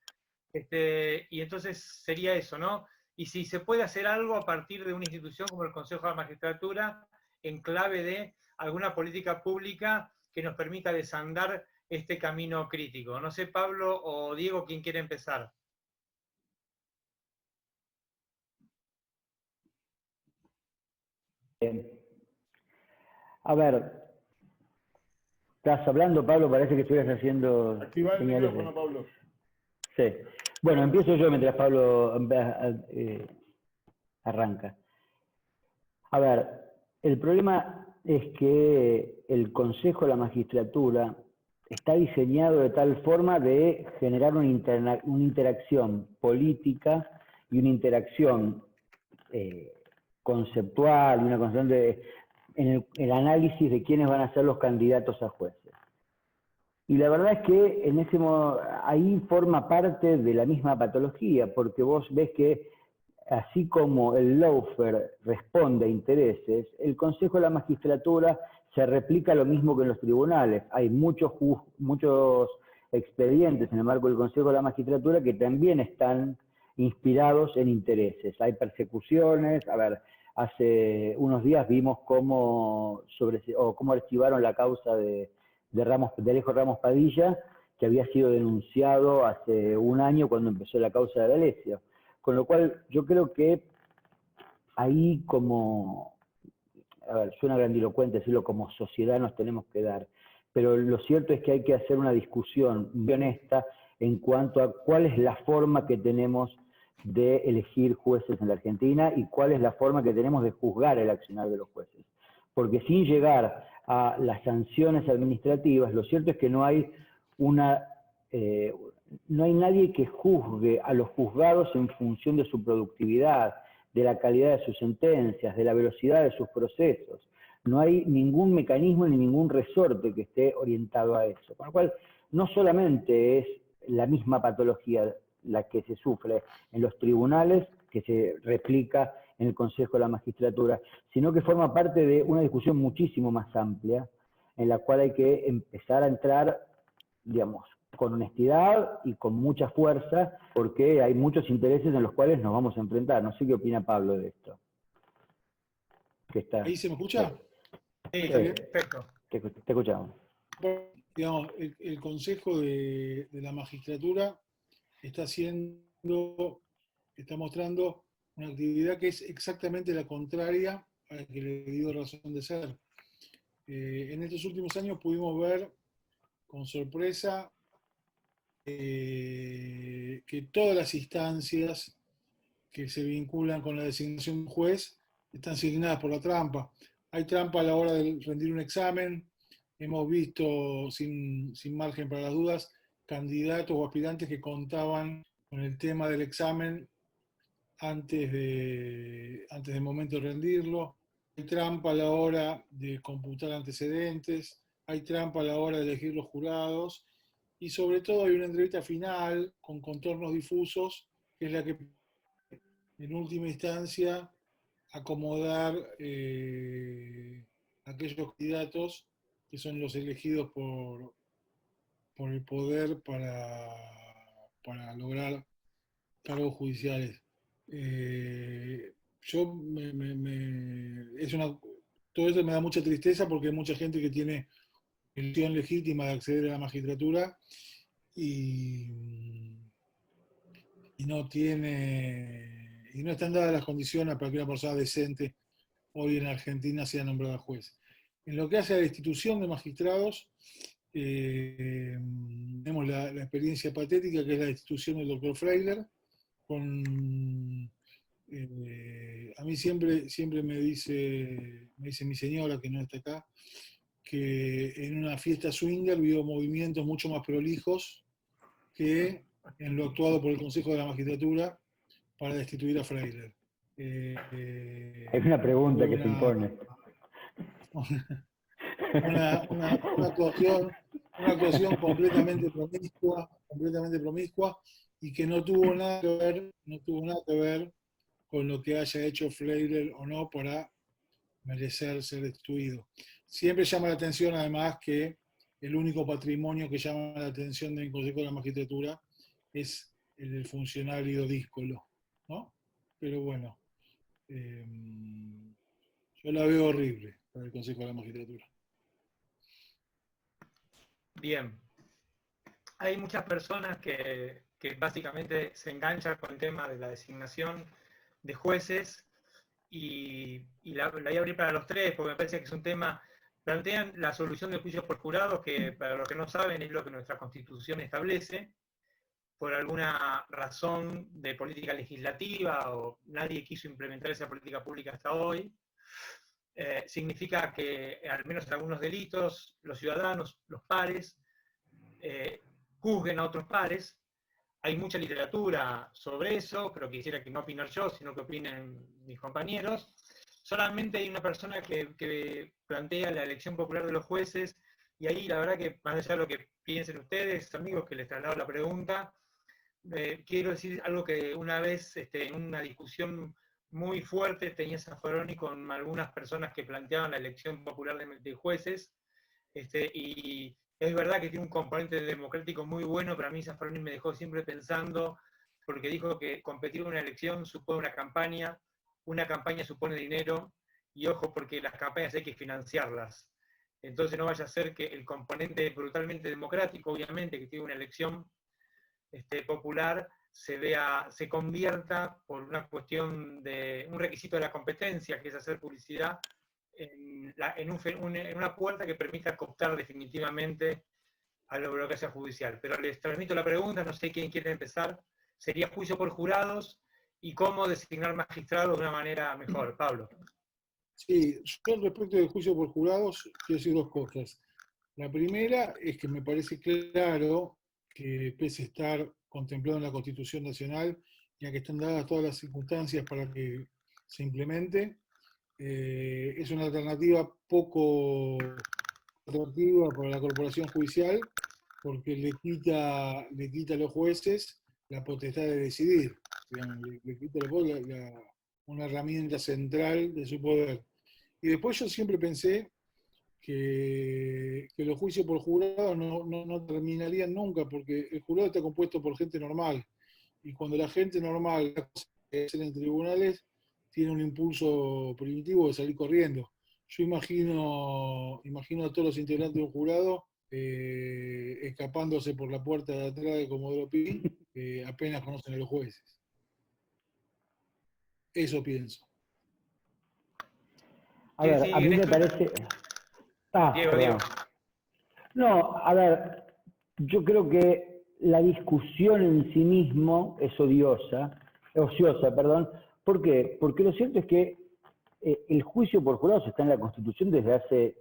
y entonces sería eso, ¿no? Y si se puede hacer algo a partir de una institución como el Consejo de la Magistratura, en clave de alguna política pública que nos permita desandar este camino crítico. No sé, Pablo o Diego, ¿quién quiere empezar? A ver, estás hablando, Pablo, parece que estuvieras haciendo... Activa el micrófono, Pablo. Sí. Bueno, empiezo yo mientras Pablo arranca. A ver, el problema es que el Consejo de la Magistratura está diseñado de tal forma de generar una interacción política y una interacción conceptual, y una concepción en el análisis de quiénes van a ser los candidatos a jueces. Y la verdad es que ahí forma parte de la misma patología, porque vos ves que así como el lawfare responde a intereses, el Consejo de la Magistratura se replica lo mismo que en los tribunales. Hay muchos expedientes en el marco del Consejo de la Magistratura que también están inspirados en intereses. Hay persecuciones. A ver, hace unos días vimos cómo archivaron la causa de Alejo Ramos Padilla, que había sido denunciado hace un año cuando empezó la causa de D'Alessio. Con lo cual, yo creo que ahí suena grandilocuente decirlo, como sociedad nos tenemos que dar, pero lo cierto es que hay que hacer una discusión muy honesta en cuanto a cuál es la forma que tenemos de elegir jueces en la Argentina y cuál es la forma que tenemos de juzgar el accionar de los jueces. Porque sin llegar a las sanciones administrativas, lo cierto es que no hay nadie que juzgue a los juzgados en función de su productividad, de la calidad de sus sentencias, de la velocidad de sus procesos. No hay ningún mecanismo ni ningún resorte que esté orientado a eso. Con lo cual, no solamente es la misma patología la que se sufre en los tribunales, que se replica en el Consejo de la Magistratura, sino que forma parte de una discusión muchísimo más amplia, en la cual hay que empezar a entrar, digamos, con honestidad y con mucha fuerza, porque hay muchos intereses en los cuales nos vamos a enfrentar. No sé qué opina Pablo de esto. que está. ¿Ahí se me escucha? Sí, perfecto. Te escuchamos. Digamos, el Consejo de la Magistratura está mostrando una actividad que es exactamente la contraria a la que le dio razón de ser. En estos últimos años pudimos ver con sorpresa que todas las instancias que se vinculan con la designación de un juez están signadas por la trampa. Hay trampa a la hora de rendir un examen. Hemos visto, sin margen para las dudas, candidatos o aspirantes que contaban con el tema del examen antes del momento de rendirlo. Hay trampa a la hora de computar antecedentes. Hay trampa a la hora de elegir los jurados. Y sobre todo hay una entrevista final con contornos difusos, que es la que en última instancia acomodar aquellos candidatos que son los elegidos por el poder para lograr cargos judiciales. Todo eso me da mucha tristeza porque hay mucha gente que tiene elección legítima de acceder a la magistratura y no están dadas las condiciones para que una persona decente hoy en Argentina sea nombrada juez. En lo que hace a la institución de magistrados, tenemos la experiencia patética que es la institución del doctor Freiler. A mí siempre me dice mi señora, que no está acá, que en una fiesta swinger vio movimientos mucho más prolijos que en lo actuado por el Consejo de la Magistratura para destituir a Freiler. Es una pregunta que se impone. Una actuación completamente promiscua y que no tuvo nada que ver con lo que haya hecho Freiler o no para merecer ser destituido. Siempre llama la atención, además, que el único patrimonio que llama la atención del Consejo de la Magistratura es el del funcionario díscolo, ¿no? Pero bueno, yo la veo horrible para el Consejo de la Magistratura. Bien. Hay muchas personas que básicamente se enganchan con el tema de la designación de jueces y la voy a abrir para los tres porque me parece que es un tema. Plantean la solución del juicio por jurado, que para los que no saben es lo que nuestra Constitución establece. Por alguna razón de política legislativa o nadie quiso implementar esa política pública hasta hoy, significa que al menos en algunos delitos los ciudadanos, los pares, juzguen a otros pares. Hay mucha literatura sobre eso, pero quisiera que no opinar yo, sino que opinen mis compañeros. Solamente hay una persona que plantea la elección popular de los jueces, y ahí la verdad que, más allá de lo que piensen ustedes, amigos, que les traslado la pregunta, quiero decir algo que una vez en una discusión muy fuerte tenía Zaffaroni con algunas personas que planteaban la elección popular de jueces, y es verdad que tiene un componente democrático muy bueno, pero a mí Zaffaroni me dejó siempre pensando, porque dijo que competir en una elección supone una campaña supone dinero, y ojo, porque las campañas hay que financiarlas. Entonces no vaya a ser que el componente brutalmente democrático, obviamente, que tiene una elección popular, se convierta por una cuestión de un requisito de la competencia, que es hacer publicidad, en una puerta que permita cooptar definitivamente a la burocracia judicial. Pero les transmito la pregunta, no sé quién quiere empezar. ¿Sería juicio por jurados y cómo designar magistrados de una manera mejor? Pablo. Sí, yo respecto del juicio por jurados quiero decir dos cosas. La primera es que me parece claro que pese a estar contemplado en la Constitución Nacional, ya que están dadas todas las circunstancias para que se implemente, es una alternativa poco atractiva para la corporación judicial, porque le quita a los jueces la potestad de decidir, digamos, le quita una herramienta central de su poder. Y después yo siempre pensé que los juicios por jurado no terminarían nunca, porque el jurado está compuesto por gente normal, y cuando la gente normal hace en tribunales, tiene un impulso primitivo de salir corriendo. Yo imagino a todos los integrantes de un jurado escapándose por la puerta de atrás de Comodoro Pi, apenas conocen a los jueces. Eso pienso. A ver, a mí me Néstor. parece... Diego. No, a ver, yo creo que la discusión en sí mismo es ociosa, perdón. ¿Por qué? Porque lo cierto es que el juicio por jurados está en la Constitución desde hace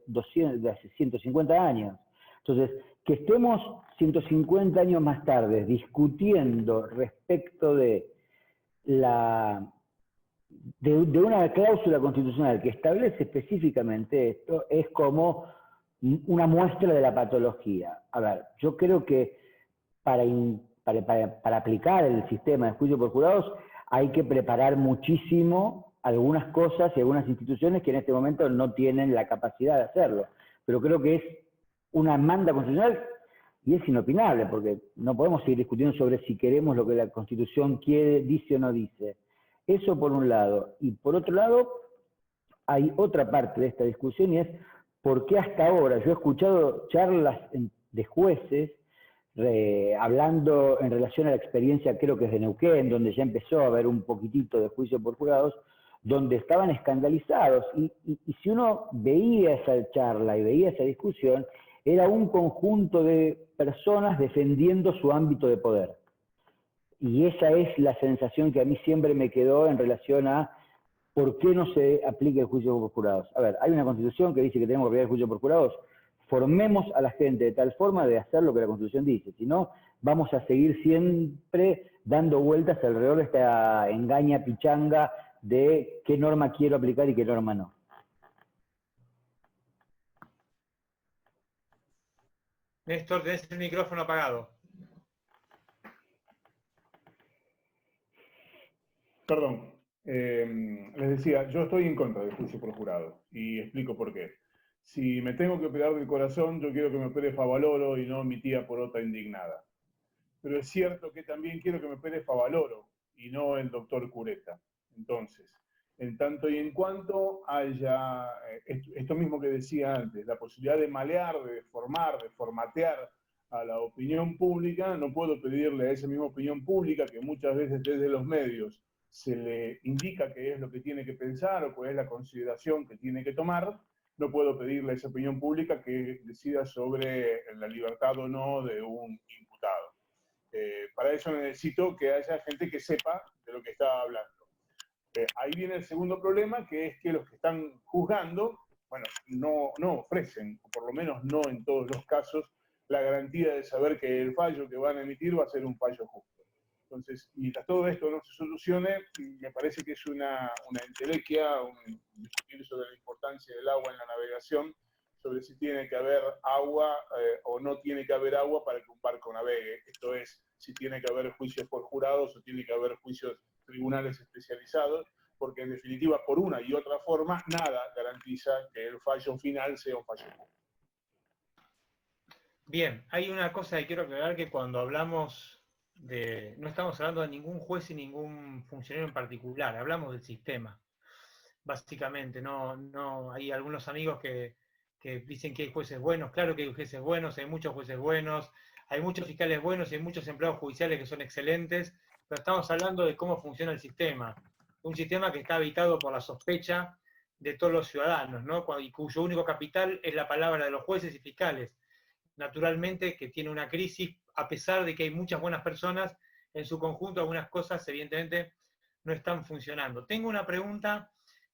150 años. Entonces, que estemos 150 años más tarde discutiendo respecto de una cláusula constitucional que establece específicamente esto, es como una muestra de la patología. A ver, yo creo que para aplicar el sistema de juicio por jurados hay que preparar muchísimo algunas cosas y algunas instituciones que en este momento no tienen la capacidad de hacerlo. Pero creo que es una demanda constitucional y es inopinable, porque no podemos seguir discutiendo sobre si queremos lo que la Constitución quiere, dice o no dice. Eso por un lado. Y por otro lado, hay otra parte de esta discusión y es por qué hasta ahora, yo he escuchado charlas de jueces hablando en relación a la experiencia, creo que es de Neuquén, donde ya empezó a haber un poquitito de juicio por jurados, donde estaban escandalizados. Y si uno veía esa charla y veía esa discusión, era un conjunto de personas defendiendo su ámbito de poder. Y esa es la sensación que a mí siempre me quedó en relación a por qué no se aplica el juicio por jurados. A ver, hay una Constitución que dice que tenemos que aplicar el juicio por jurados. Formemos a la gente de tal forma de hacer lo que la Constitución dice. Si no, vamos a seguir siempre dando vueltas alrededor de esta engaña pichanga de qué norma quiero aplicar y qué norma no. Néstor, tenés el micrófono apagado. Perdón. Les decía, yo estoy en contra del juicio por jurado y explico por qué. Si me tengo que operar del corazón, yo quiero que me opere Favaloro y no mi tía Porota indignada. Pero es cierto que también quiero que me opere Favaloro y no el doctor Cureta. Entonces, en tanto y en cuanto haya esto mismo que decía antes, la posibilidad de malear, de deformar, de formatear a la opinión pública, no puedo pedirle a esa misma opinión pública que muchas veces desde los medios se le indica qué es lo que tiene que pensar o cuál es la consideración que tiene que tomar, no puedo pedirle a esa opinión pública que decida sobre la libertad o no de un imputado. Para eso necesito que haya gente que sepa de lo que está hablando. Ahí viene el segundo problema, que es que los que están juzgando, bueno, no ofrecen, o por lo menos no en todos los casos, la garantía de saber que el fallo que van a emitir va a ser un fallo justo. Entonces, mientras todo esto no se solucione, me parece que es una entelequia, un discutir sobre la importancia del agua en la navegación, sobre si tiene que haber agua o no tiene que haber agua para que un barco navegue. Esto es, si tiene que haber juicios por jurados o tiene que haber juicios tribunales especializados, porque en definitiva, por una y otra forma, nada garantiza que el fallo final sea un fallo justo. Bien, hay una cosa que quiero aclarar, que cuando hablamos no estamos hablando de ningún juez y ningún funcionario en particular, hablamos del sistema, básicamente. No hay algunos amigos que dicen que hay jueces buenos. Claro que hay jueces buenos, hay muchos jueces buenos, hay muchos fiscales buenos y hay muchos empleados judiciales que son excelentes, pero estamos hablando de cómo funciona el sistema. Un sistema que está habitado por la sospecha de todos los ciudadanos, ¿no? Y cuyo único capital es la palabra de los jueces y fiscales. Naturalmente que tiene una crisis, a pesar de que hay muchas buenas personas, en su conjunto algunas cosas evidentemente no están funcionando. Tengo una pregunta,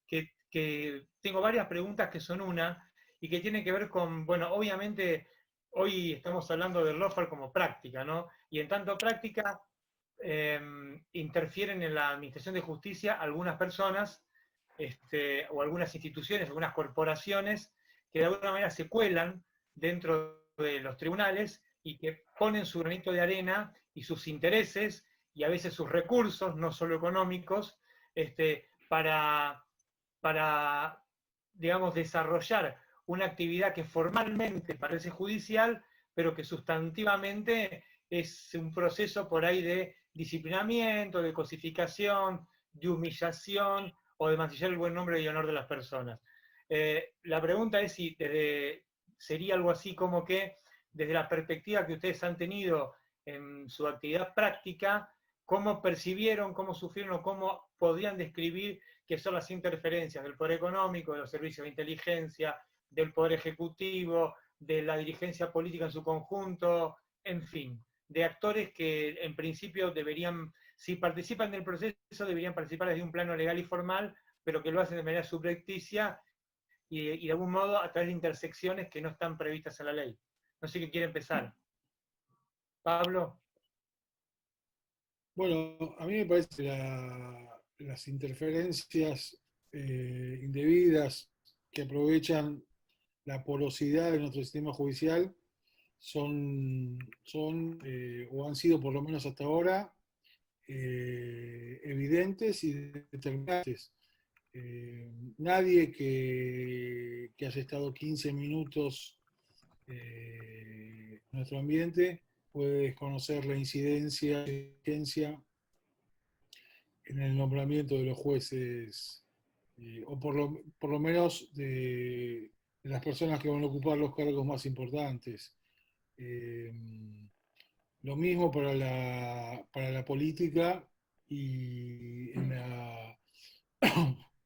tengo varias preguntas que son una, y que tiene que ver con, bueno, obviamente hoy estamos hablando del lawfare como práctica, ¿no? Y en tanto práctica interfieren en la administración de justicia algunas personas, o algunas instituciones, algunas corporaciones, que de alguna manera se cuelan dentro de los tribunales y que ponen su granito de arena y sus intereses y a veces sus recursos, no solo económicos, para, digamos, desarrollar una actividad que formalmente parece judicial, pero que sustantivamente es un proceso por ahí de disciplinamiento, de cosificación, de humillación o de mancillar el buen nombre y honor de las personas. La pregunta es si sería algo así como que, desde la perspectiva que ustedes han tenido en su actividad práctica, ¿cómo percibieron, cómo sufrieron o cómo podrían describir qué son las interferencias del poder económico, de los servicios de inteligencia, del poder ejecutivo, de la dirigencia política en su conjunto, en fin, de actores que en principio deberían, si participan del proceso, deberían participar desde un plano legal y formal, pero que lo hacen de manera subrepticia y de algún modo a través de intersecciones que no están previstas en la ley? No sé quién quiere empezar. Pablo. Bueno, a mí me parece que las interferencias indebidas que aprovechan la porosidad de nuestro sistema judicial son o han sido por lo menos hasta ahora evidentes y determinantes. Nadie que haya estado 15 minutos en nuestro ambiente puede desconocer la incidencia en el nombramiento de los jueces, o por lo menos de las personas que van a ocupar los cargos más importantes. Lo mismo para la política y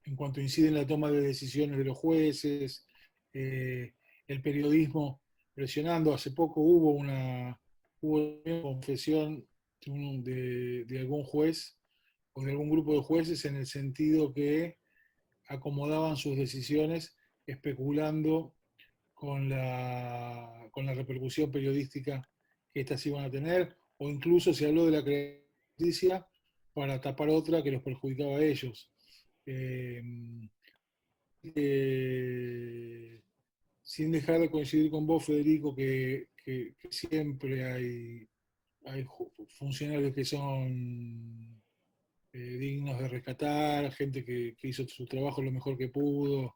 en cuanto incide en la toma de decisiones de los jueces, el periodismo presionando. Hace poco hubo una confesión de algún juez o de algún grupo de jueces en el sentido que acomodaban sus decisiones especulando con la repercusión periodística que éstas iban a tener, o incluso se habló de la justicia para tapar otra que los perjudicaba a ellos. Sin dejar de coincidir con vos, Federico, que siempre hay funcionarios que son dignos de rescatar, gente que hizo su trabajo lo mejor que pudo,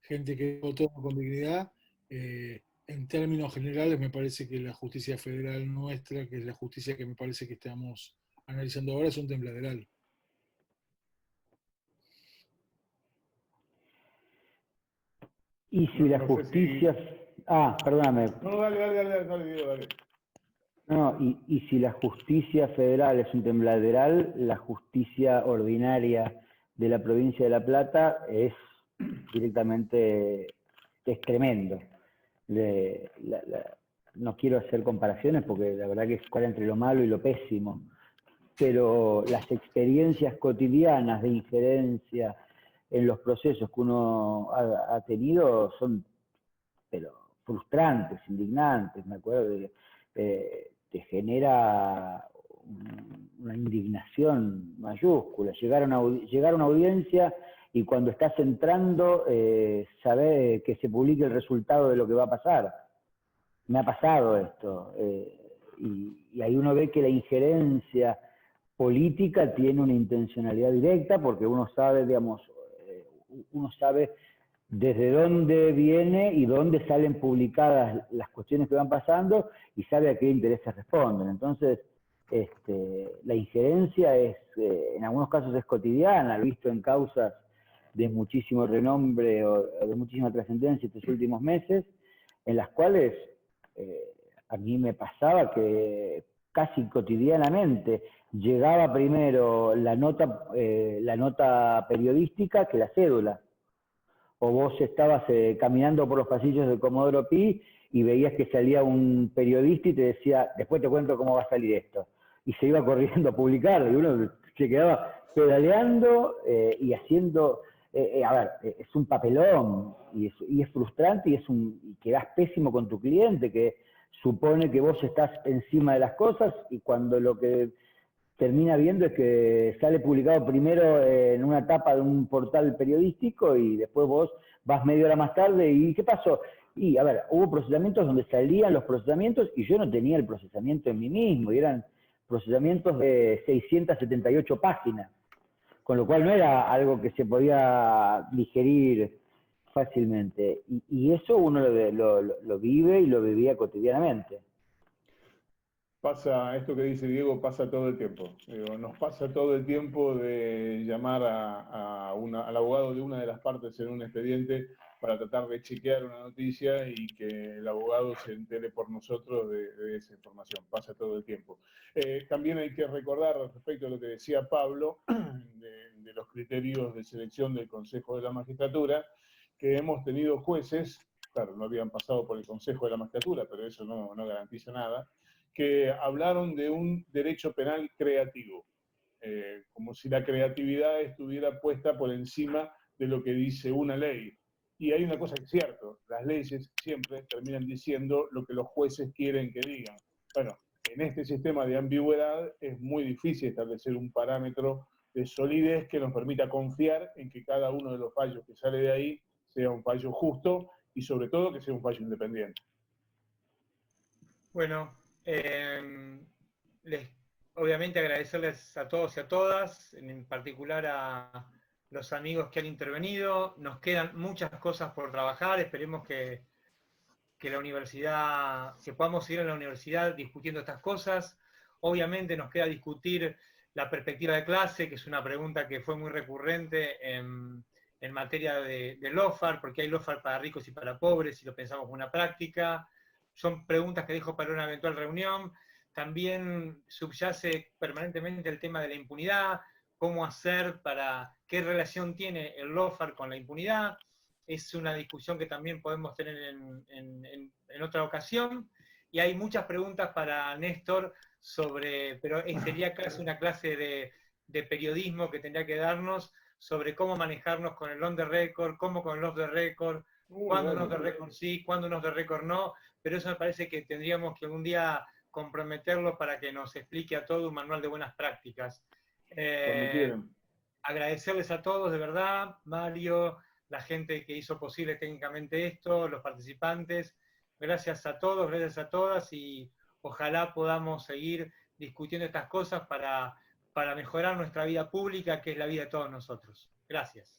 gente que votó con dignidad. En términos generales, me parece que la justicia federal nuestra, que es la justicia que me parece que estamos analizando ahora, es un tembladeral. Y si la justicia... perdóname. No, dale. No, y si la justicia federal es un tembladeral, la justicia ordinaria de la provincia de La Plata es directamente, es tremendo. No quiero hacer comparaciones porque la verdad que es estar entre lo malo y lo pésimo, pero las experiencias cotidianas de injerencia en los procesos que uno ha tenido son pero frustrantes, indignantes. Me acuerdo te genera una indignación mayúscula. Llegar a una audiencia y cuando estás entrando, saber que se publique el resultado de lo que va a pasar. Me ha pasado esto. Y ahí uno ve que la injerencia política tiene una intencionalidad directa, porque uno sabe, digamos, desde dónde viene y dónde salen publicadas las cuestiones que van pasando y sabe a qué intereses responden. Entonces, la injerencia en algunos casos es cotidiana, lo he visto en causas de muchísimo renombre o de muchísima trascendencia estos últimos meses, en las cuales a mí me pasaba que casi cotidianamente llegaba primero la nota periodística que la cédula. O vos estabas caminando por los pasillos del Comodoro Pi y veías que salía un periodista y te decía, después te cuento cómo va a salir esto. Y se iba corriendo a publicarlo, y uno se quedaba pedaleando y haciendo... es un papelón, y es frustrante, y quedás pésimo con tu cliente, que supone que vos estás encima de las cosas, y cuando lo que termina viendo es que sale publicado primero en una tapa de un portal periodístico y después vos vas media hora más tarde y ¿qué pasó? Y hubo procesamientos donde salían los procesamientos y yo no tenía el procesamiento en mí mismo, y eran procesamientos de 678 páginas, con lo cual no era algo que se podía digerir fácilmente. Y eso uno lo vive y lo vivía cotidianamente. Pasa, esto que dice Diego pasa todo el tiempo. Digo, nos pasa todo el tiempo de llamar al abogado de una de las partes en un expediente para tratar de chequear una noticia y que el abogado se entere por nosotros de esa información. Pasa todo el tiempo. También hay que recordar respecto a lo que decía Pablo, de los criterios de selección del Consejo de la Magistratura, que hemos tenido jueces, claro, no habían pasado por el Consejo de la Magistratura, pero eso no garantiza nada, que hablaron de un derecho penal creativo, como si la creatividad estuviera puesta por encima de lo que dice una ley. Y hay una cosa que es cierto, las leyes siempre terminan diciendo lo que los jueces quieren que digan. Bueno, en este sistema de ambigüedad es muy difícil establecer un parámetro de solidez que nos permita confiar en que cada uno de los fallos que sale de ahí sea un fallo justo y sobre todo que sea un fallo independiente. Bueno, obviamente agradecerles a todos y a todas, en particular a los amigos que han intervenido. Nos quedan muchas cosas por trabajar, esperemos que la universidad, que podamos seguir en la universidad discutiendo estas cosas. Obviamente nos queda discutir la perspectiva de clase, que es una pregunta que fue muy recurrente en materia de LOFAR, porque hay LOFAR para ricos y para pobres, si lo pensamos como una práctica. Son preguntas que dejo para una eventual reunión. También subyace permanentemente el tema de la impunidad, cómo hacer para, qué relación tiene el LOFAR con la impunidad. Es una discusión que también podemos tener en otra ocasión. Y hay muchas preguntas para Néstor sobre, pero sería casi una clase de periodismo que tendría que darnos sobre cómo manejarnos con el on the record, cómo con el off the record, cuándo un off the record sí, cuándo un off the record no, pero eso me parece que tendríamos que algún día comprometerlo para que nos explique a todos un manual de buenas prácticas. Cuando quieran. Agradecerles a todos, de verdad, Mario, la gente que hizo posible técnicamente esto, los participantes. Gracias a todos, gracias a todas, y ojalá podamos seguir discutiendo estas cosas para mejorar nuestra vida pública, que es la vida de todos nosotros. Gracias.